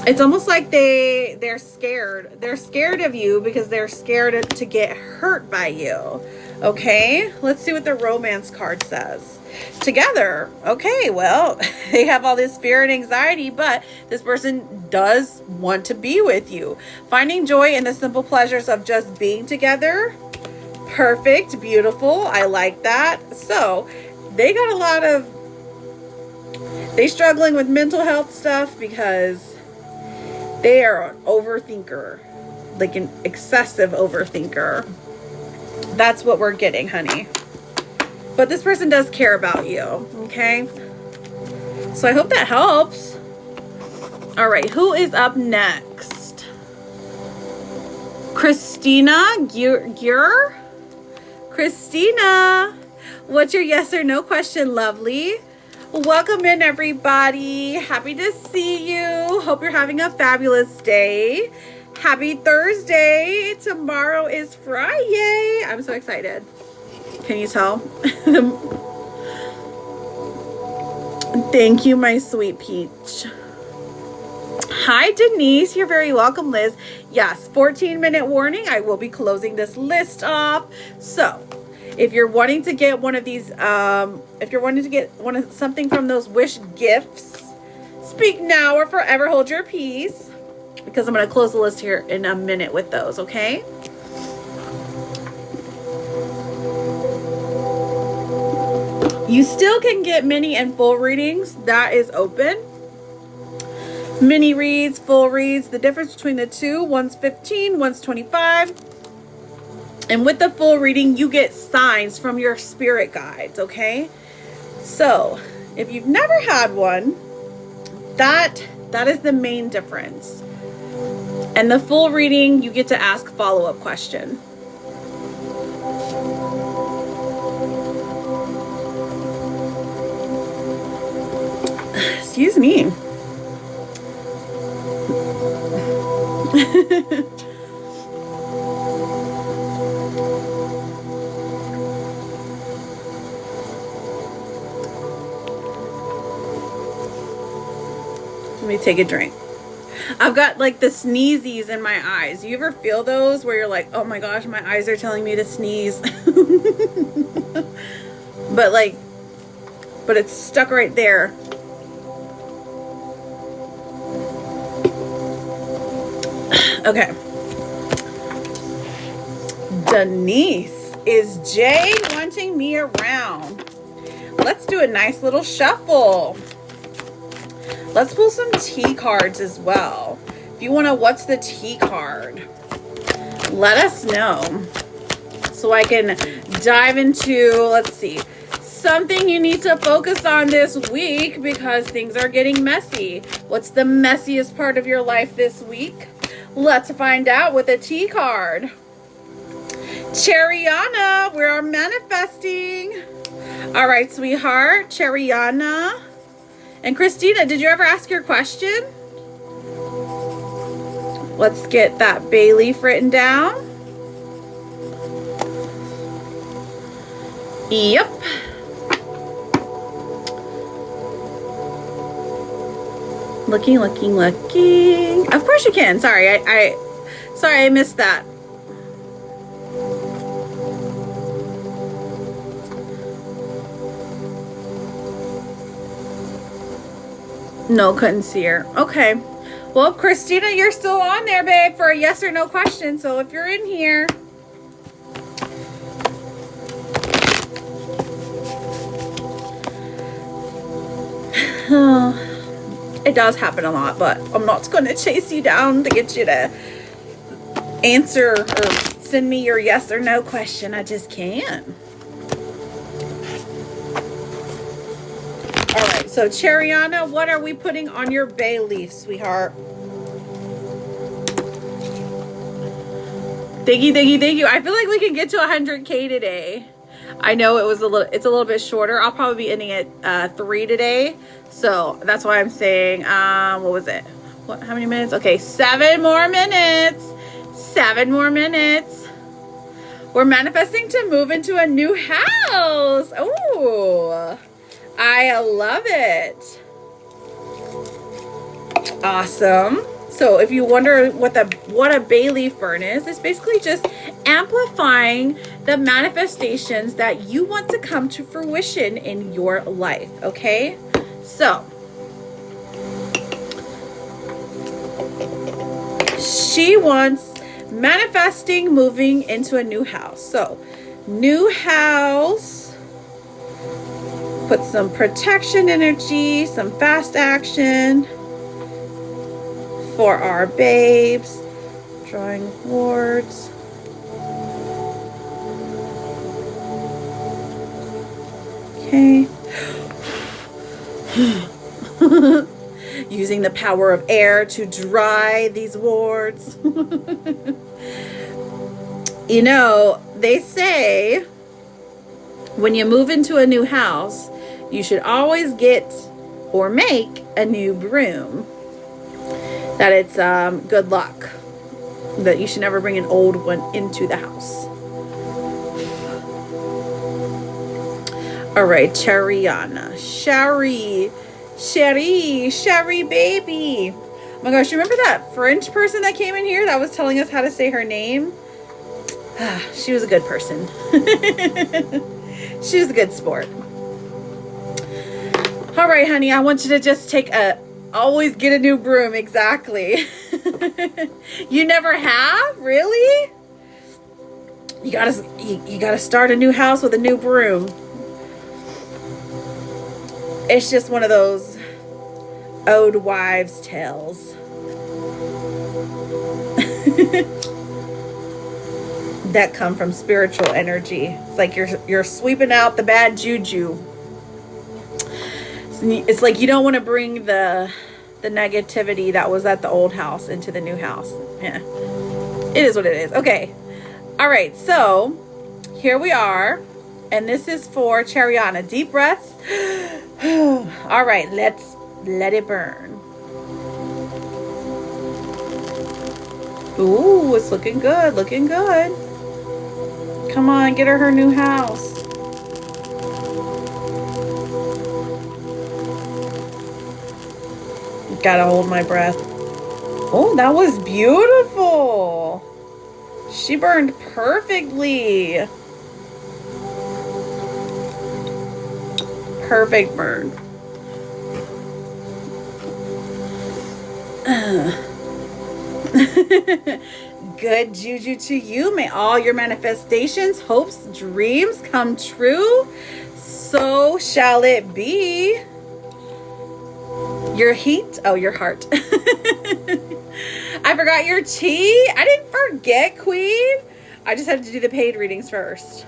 it's almost like they're scared. They're scared of you because they're scared to get hurt by you. Okay, let's see what the romance card says. Together. Okay, well, they have all this fear and anxiety, but this person does want to be with you. Finding joy in the simple pleasures of just being together. Perfect. Beautiful. I like that. So they got a lot of, they struggling with mental health stuff because they are an overthinker, like an excessive overthinker. That's what we're getting, honey. But this person does care about you, okay? So I hope that helps. All right, who is up next? Christina Gier? Christina, what's your yes or no question, lovely? Welcome in, everybody. Happy to see you. Hope you're having a fabulous day. Happy Thursday. Tomorrow is Friday. I'm so excited. Can you tell? Thank you, my sweet peach. Hi, Denise. You're very welcome, Liz. Yes, 14-minute warning. I will be closing this list off. So, if you're wanting to get one of these, if you're wanting to get something from those wish gifts, speak now or forever hold your peace. Because I'm going to close the list here in a minute with those, okay? You still can get mini and full readings. That is open. Mini reads, full reads, the difference between the two, one's 15, one's 25. And with the full reading, you get signs from your spirit guides, okay? So, if you've never had one, that is the main difference. And the full reading, you get to ask follow-up question. Excuse me. Let me take a drink. I've got like the sneezies in my eyes. You ever feel those where you're like, oh my gosh, my eyes are telling me to sneeze? but it's stuck right there. Okay. Denise, is Jay wanting me around? Let's do a nice little shuffle. Let's pull some tea cards as well. If you want to, what's the tea card? Let us know. So I can dive into, let's see, something you need to focus on this week because things are getting messy. What's the messiest part of your life this week? Let's find out with a tea card. Cheriana, we are manifesting. All right, sweetheart, Cheriana. And Christina, did you ever ask your question? Let's get that bay leaf written down. Yep. Looking. Of course you can. Sorry, I missed that. No, couldn't see her. Okay. Well, Christina, you're still on there, babe, for a yes or no question. So if you're in here. It does happen a lot, but I'm not going to chase you down to get you to answer or send me your yes or no question. I just can't. All right, so Cheriana, what are we putting on your bay leaf, sweetheart? Thank you. I feel like we can get to 100K today. I know it's a little bit shorter. I'll probably be ending at 3 today. So that's why I'm saying, what was it? How many minutes? Okay, 7 more minutes. 7 more minutes. We're manifesting to move into a new house. Oh, I love it. Awesome. So if you wonder what a bay leaf burn is, it's basically just amplifying the manifestations that you want to come to fruition in your life, okay? So she wants manifesting moving into a new house. So New house. Put some protection energy, some fast action for our babes. Drawing wards. Okay. Using the power of air to dry these wards. You know, they say when you move into a new house, you should always get or make a new broom. That it's good luck. That you should never bring an old one into the house. All right, Chariana. Sherry baby. Oh my gosh, you remember that French person that came in here that was telling us how to say her name? She was a good person. She was a good sport. All right, honey, I want you to just always get a new broom. Exactly. You never have? Really? You gotta start a new house with a new broom. It's just one of those old wives' tales. That come from spiritual energy. It's like you're sweeping out the bad juju. It's like you don't want to bring the negativity that was at the old house into the new house. Yeah. It is what it is. Okay. All right. So here we are. And this is for Chariana. Deep breaths. All right. Let's let it burn. Ooh, it's looking good. Looking good. Come on. Get her new house. Gotta hold my breath. Oh, that was beautiful. She burned perfectly. Perfect burn. Good juju to you. May all your manifestations, hopes, dreams come true. So shall it be. Your heat? Oh, your heart. I forgot your tea. I didn't forget, Queen. I just had to do the paid readings first.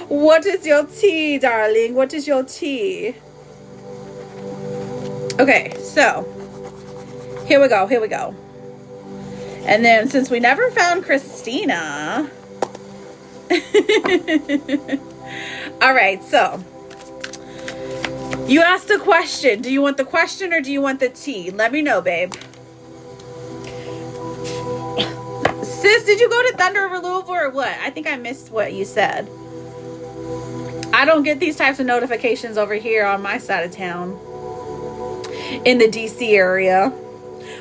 What is your tea, darling? What is your tea? Okay, so here we go. Here we go. And then since we never found Christina. All right, so you asked a question. Do you want the question or do you want the tea? Let me know, babe. Sis, did you go to Thunder over Louisville or what? I think I missed what you said. I don't get these types of notifications over here on my side of town. In the DC area.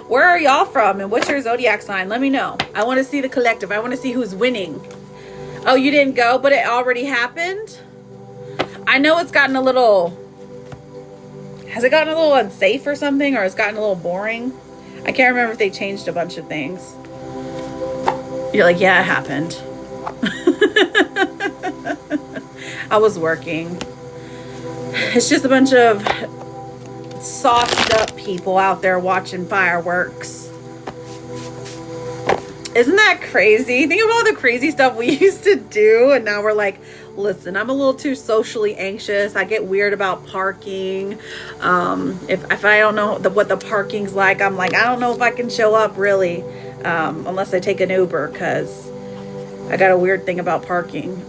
Where are y'all from and what's your zodiac sign? Let me know. I want to see the collective. I want to see who's winning. Oh, you didn't go, but it already happened? I know it's gotten a little... Has it gotten a little unsafe or something? Or it's gotten a little boring? I can't remember if they changed a bunch of things. You're like, yeah, it happened. I was working. It's just a bunch of sauced up people out there watching fireworks. Isn't that crazy? Think of all the crazy stuff we used to do. And now we're like, listen, I'm a little too socially anxious. I get weird about parking. If I don't know what the parking's like, I'm like, I don't know if I can show up really, unless I take an Uber, because I got a weird thing about parking.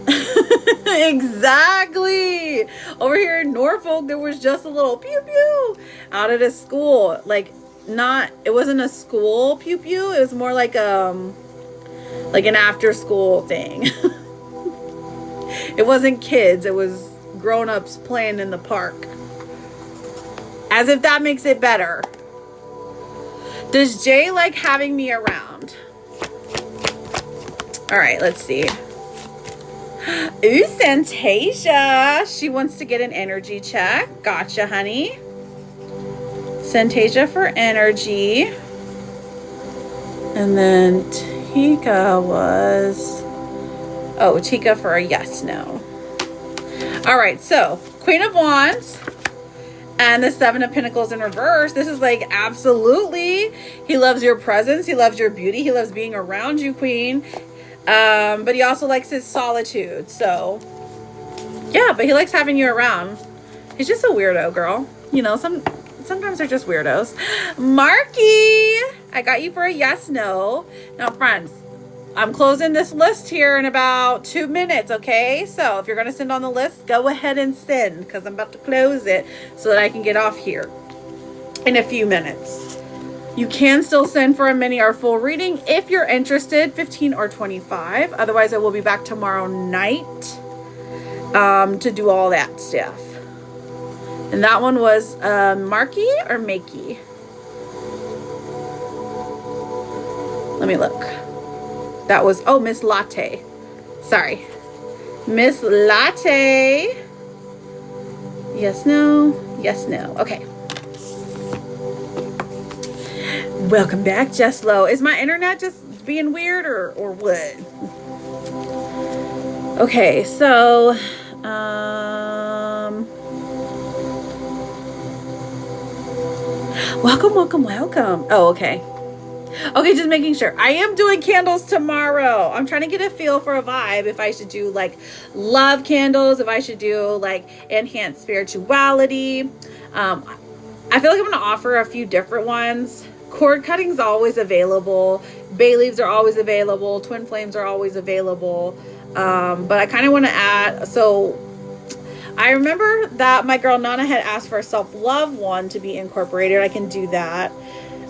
Exactly. Over here in Norfolk, there was just a little pew pew out of the school. Like, it wasn't a school pew pew. It was more like an after school thing. It wasn't kids. It was grown-ups playing in the park. As if that makes it better. Does Jay like having me around? All right, let's see. Ooh, Santasia. She wants to get an energy check. Gotcha, honey. Santasia for energy. And then Tika was... Oh, Tika for a yes, no. All right, so Queen of Wands and the Seven of Pentacles in reverse. This is like, absolutely. He loves your presence. He loves your beauty. He loves being around you, Queen. But he also likes his solitude. So, yeah, but he likes having you around. He's just a weirdo, girl. You know, sometimes they're just weirdos. Marky, I got you for a yes, no. Now, friends, I'm closing this list here in about 2 minutes, okay? So if you're going to send on the list, go ahead and send, because I'm about to close it so that I can get off here in a few minutes. You can still send for a mini or full reading if you're interested, 15 or 25. Otherwise, I will be back tomorrow night to do all that stuff. And that one was Marky or Makey? Let me look. That was, oh, Miss Latte. Sorry. Miss Latte. Yes, no. Yes, no. Okay. Welcome back, Jeslo. Is my internet just being weird or what? Okay, so, welcome. Oh, okay. Okay, just making sure. I am doing candles tomorrow. I'm trying to get a feel for a vibe. If I should do like love candles, if I should do like enhanced spirituality. I feel like I'm going to offer a few different ones. Cord cutting's always available. Bay leaves are always available. Twin flames are always available. But I kind of want to add, so I remember that my girl Nana had asked for a self-love one to be incorporated. I can do that.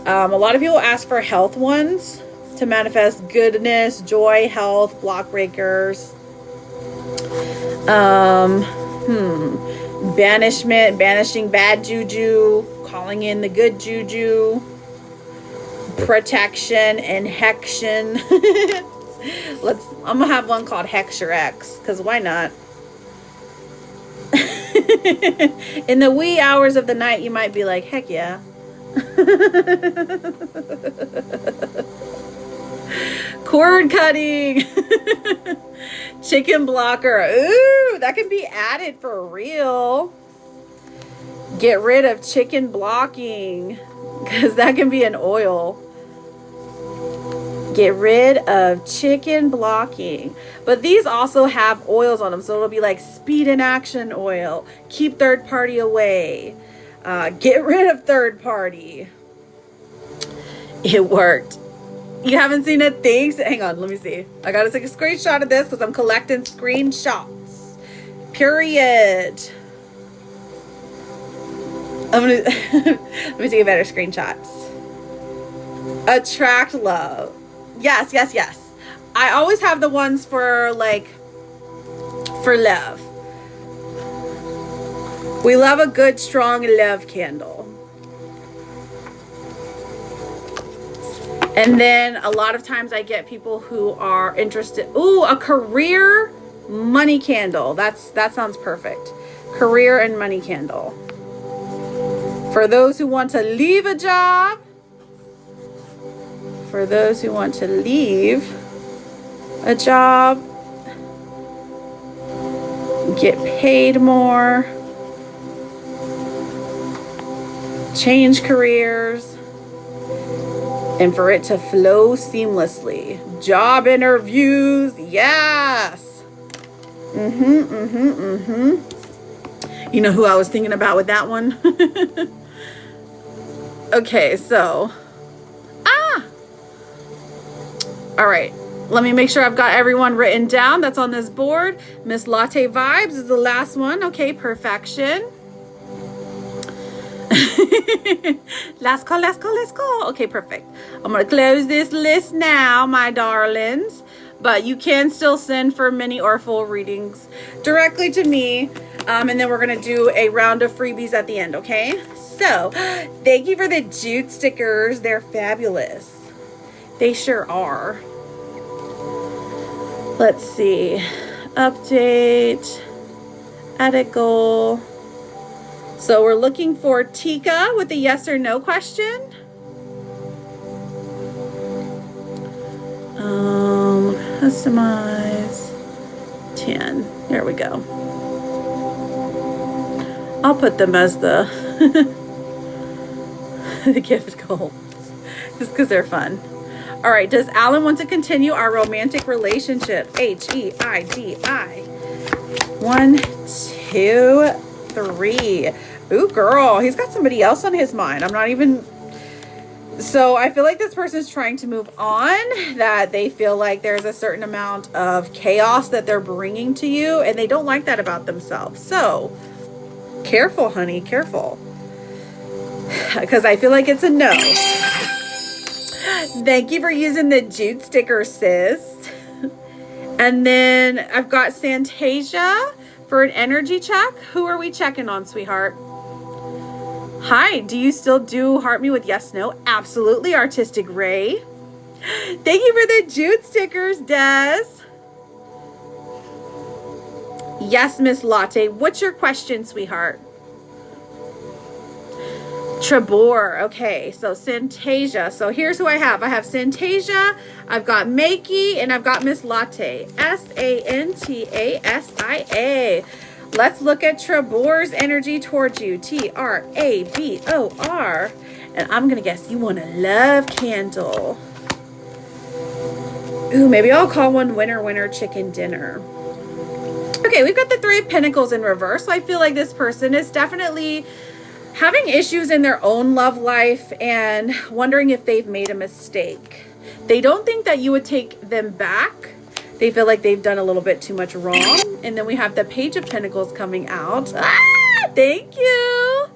A lot of people ask for health ones to manifest goodness, joy, health, block breakers. Banishment, banishing bad juju, calling in the good juju, protection, and hection. I'm gonna have one called Hex Your Ex, because why not? In the wee hours of the night, you might be like, heck yeah. Cord cutting. Chicken blocker. Ooh, that can be added for real. Get rid of chicken blocking, because that can be an oil. Get rid of chicken blocking. But these also have oils on them, so it'll be like speed and action oil. Keep third party away. Get rid of third party. It worked. You haven't seen it? Thanks. Hang on, let me see. I gotta take a screenshot of this because I'm collecting screenshots. Period. I'm gonna let me take better screenshots. Attract love. Yes. I always have the ones for like for love. We love a good, strong love candle. And then a lot of times I get people who are interested. Ooh, a career money candle. That sounds perfect. Career and money candle. For those who want to leave a job. For those who want to leave a job. Get paid more. Change careers, and for it to flow seamlessly. Job interviews, yes. You know who I was thinking about with that one? Okay, so all right, let me make sure I've got everyone written down that's on this board. Miss Latte Vibes is the last one. Okay, perfection. Let's go. Okay, perfect. I'm gonna close this list now, my darlings, but you can still send for mini or full readings directly to me, and then we're gonna do a round of freebies at the end. Okay, so thank you for the jute stickers. They're fabulous. They sure are. Let's see. Update, edit goal. So we're looking for Tika with a yes or no question. Customize 10. There we go. I'll put them as the the gift goal just because they're fun. All right, does Alan want to continue our romantic relationship? H-E-I-D-I. 1, 2, 3. Ooh, girl, he's got somebody else on his mind. I'm not even... So I feel like this person's trying to move on, that they feel like there's a certain amount of chaos that they're bringing to you, and they don't like that about themselves. So careful, honey, careful. Because I feel like it's a no. Thank you for using the Jude sticker, sis. And then I've got Santasia for an energy check. Who are we checking on, sweetheart? Hi, do you still do Heart Me with yes, no? Absolutely, Artistic Ray. Thank you for the Jude stickers, Des. Yes, Miss Latte. What's your question, sweetheart? Trebor. Okay, so Santasia. So here's who I have. I have Santasia, I've got Makey, and I've got Miss Latte. S-A-N-T-A-S-I-A. Let's look at Trebor's energy towards you. T-R-A-B-O-R. And I'm going to guess you want a love candle. Ooh, maybe I'll call one Winner Winner Chicken Dinner. Okay, we've got the Three of Pentacles in reverse. So I feel like this person is definitely having issues in their own love life and wondering if they've made a mistake. They don't think that you would take them back. They feel like they've done a little bit too much wrong. And then we have the Page of Pentacles coming out. Ah, thank you.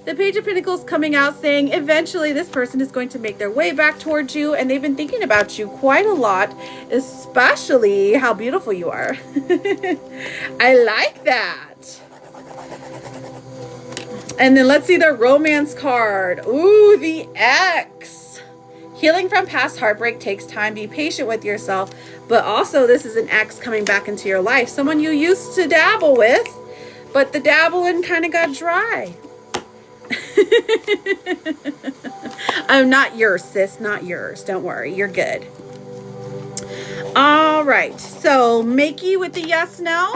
The Page of Pentacles coming out saying eventually this person is going to make their way back towards you. And they've been thinking about you quite a lot, especially how beautiful you are. I like that. And then let's see the romance card. Ooh, the X. Healing from past heartbreak takes time. Be patient with yourself. But also, this is an X coming back into your life. Someone you used to dabble with, but the dabbling kind of got dry. Oh, not yours, sis. Not yours. Don't worry. You're good. All right. So, Makey with the yes, no.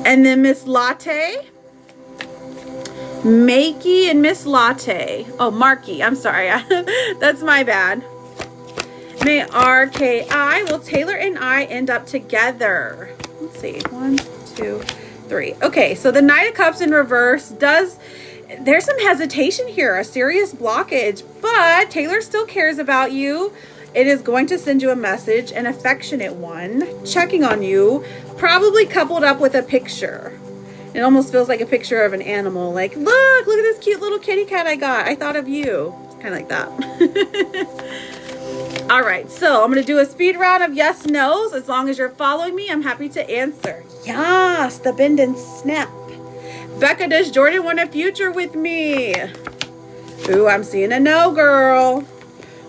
And then Miss Latte. Makey and Miss Latte. Oh, Marky. I'm sorry. That's my bad. May R-K-I. Will Taylor and I end up together? Let's see. 1, 2, 3. Okay, so the Knight of Cups in reverse does... There's some hesitation here. A serious blockage. But Taylor still cares about you. It is going to send you a message, an affectionate one, checking on you, probably coupled up with a picture. It almost feels like a picture of an animal. Like, look at this cute little kitty cat I got. I thought of you. Kind of like that. All right, so I'm going to do a speed round of yes, no's. As long as you're following me, I'm happy to answer. Yes, the bend and snap. Becca, does Jordan want a future with me? Ooh, I'm seeing a no, girl.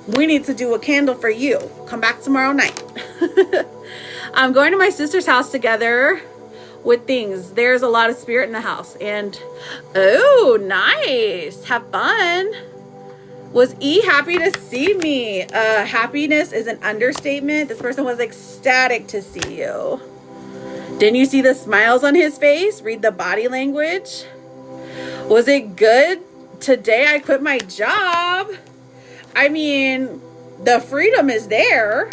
We need to do a candle for you. Come back tomorrow night. I'm going to my sister's house together with things. There's a lot of spirit in the house. And, oh, nice. Have fun. Was E happy to see me? Happiness is an understatement. This person was ecstatic to see you. Didn't you see the smiles on his face? Read the body language. Was it good? Today I quit my job. I mean, the freedom is there.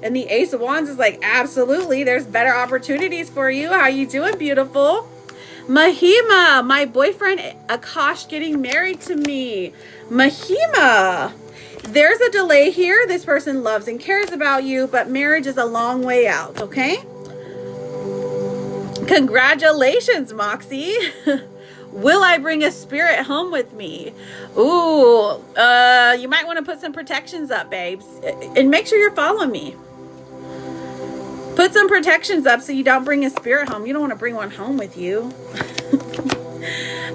And the Ace of Wands is like, absolutely. There's better opportunities for you. How you doing, beautiful? Mahima, my boyfriend Akash getting married to me. Mahima, there's a delay here. This person loves and cares about you, but marriage is a long way out, okay? Congratulations, Moxie. Will I bring a spirit home with me? Ooh, you might want to put some protections up, babes. And make sure you're following me. Put some protections up so you don't bring a spirit home. You don't want to bring one home with you.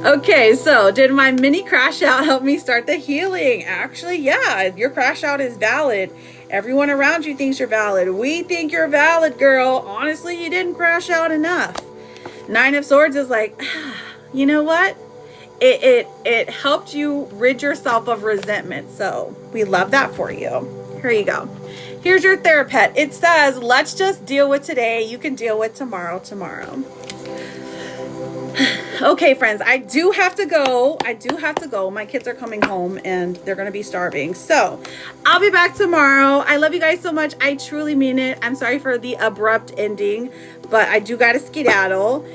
Okay, so did my mini crash out help me start the healing? Actually, yeah, your crash out is valid. Everyone around you thinks you're valid. We think you're valid, girl. Honestly, you didn't crash out enough. Nine of Swords is like... You know what? it helped you rid yourself of resentment. So we love that for you. Here you go. Here's your Therapet. It says, let's just deal with today. You can deal with tomorrow. Okay, friends, I do have to go. My kids are coming home and they're going to be starving. So I'll be back tomorrow. I love you guys so much. I truly mean it. I'm sorry for the abrupt ending, but I do got to skedaddle.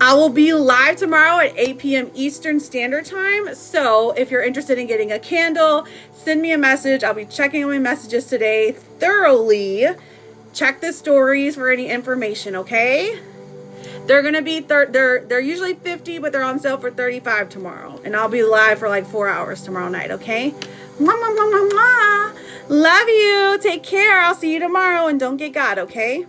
I will be live tomorrow at 8 p.m. Eastern Standard Time. So if you're interested in getting a candle, send me a message. I'll be checking my messages today thoroughly. Check the stories for any information, okay? They're going to be, they're usually 50, but they're on sale for 35 tomorrow. And I'll be live for like 4 hours tomorrow night, okay? Mwah, mwah, mwah, mwah, mwah. Love you. Take care. I'll see you tomorrow. And don't get God, okay?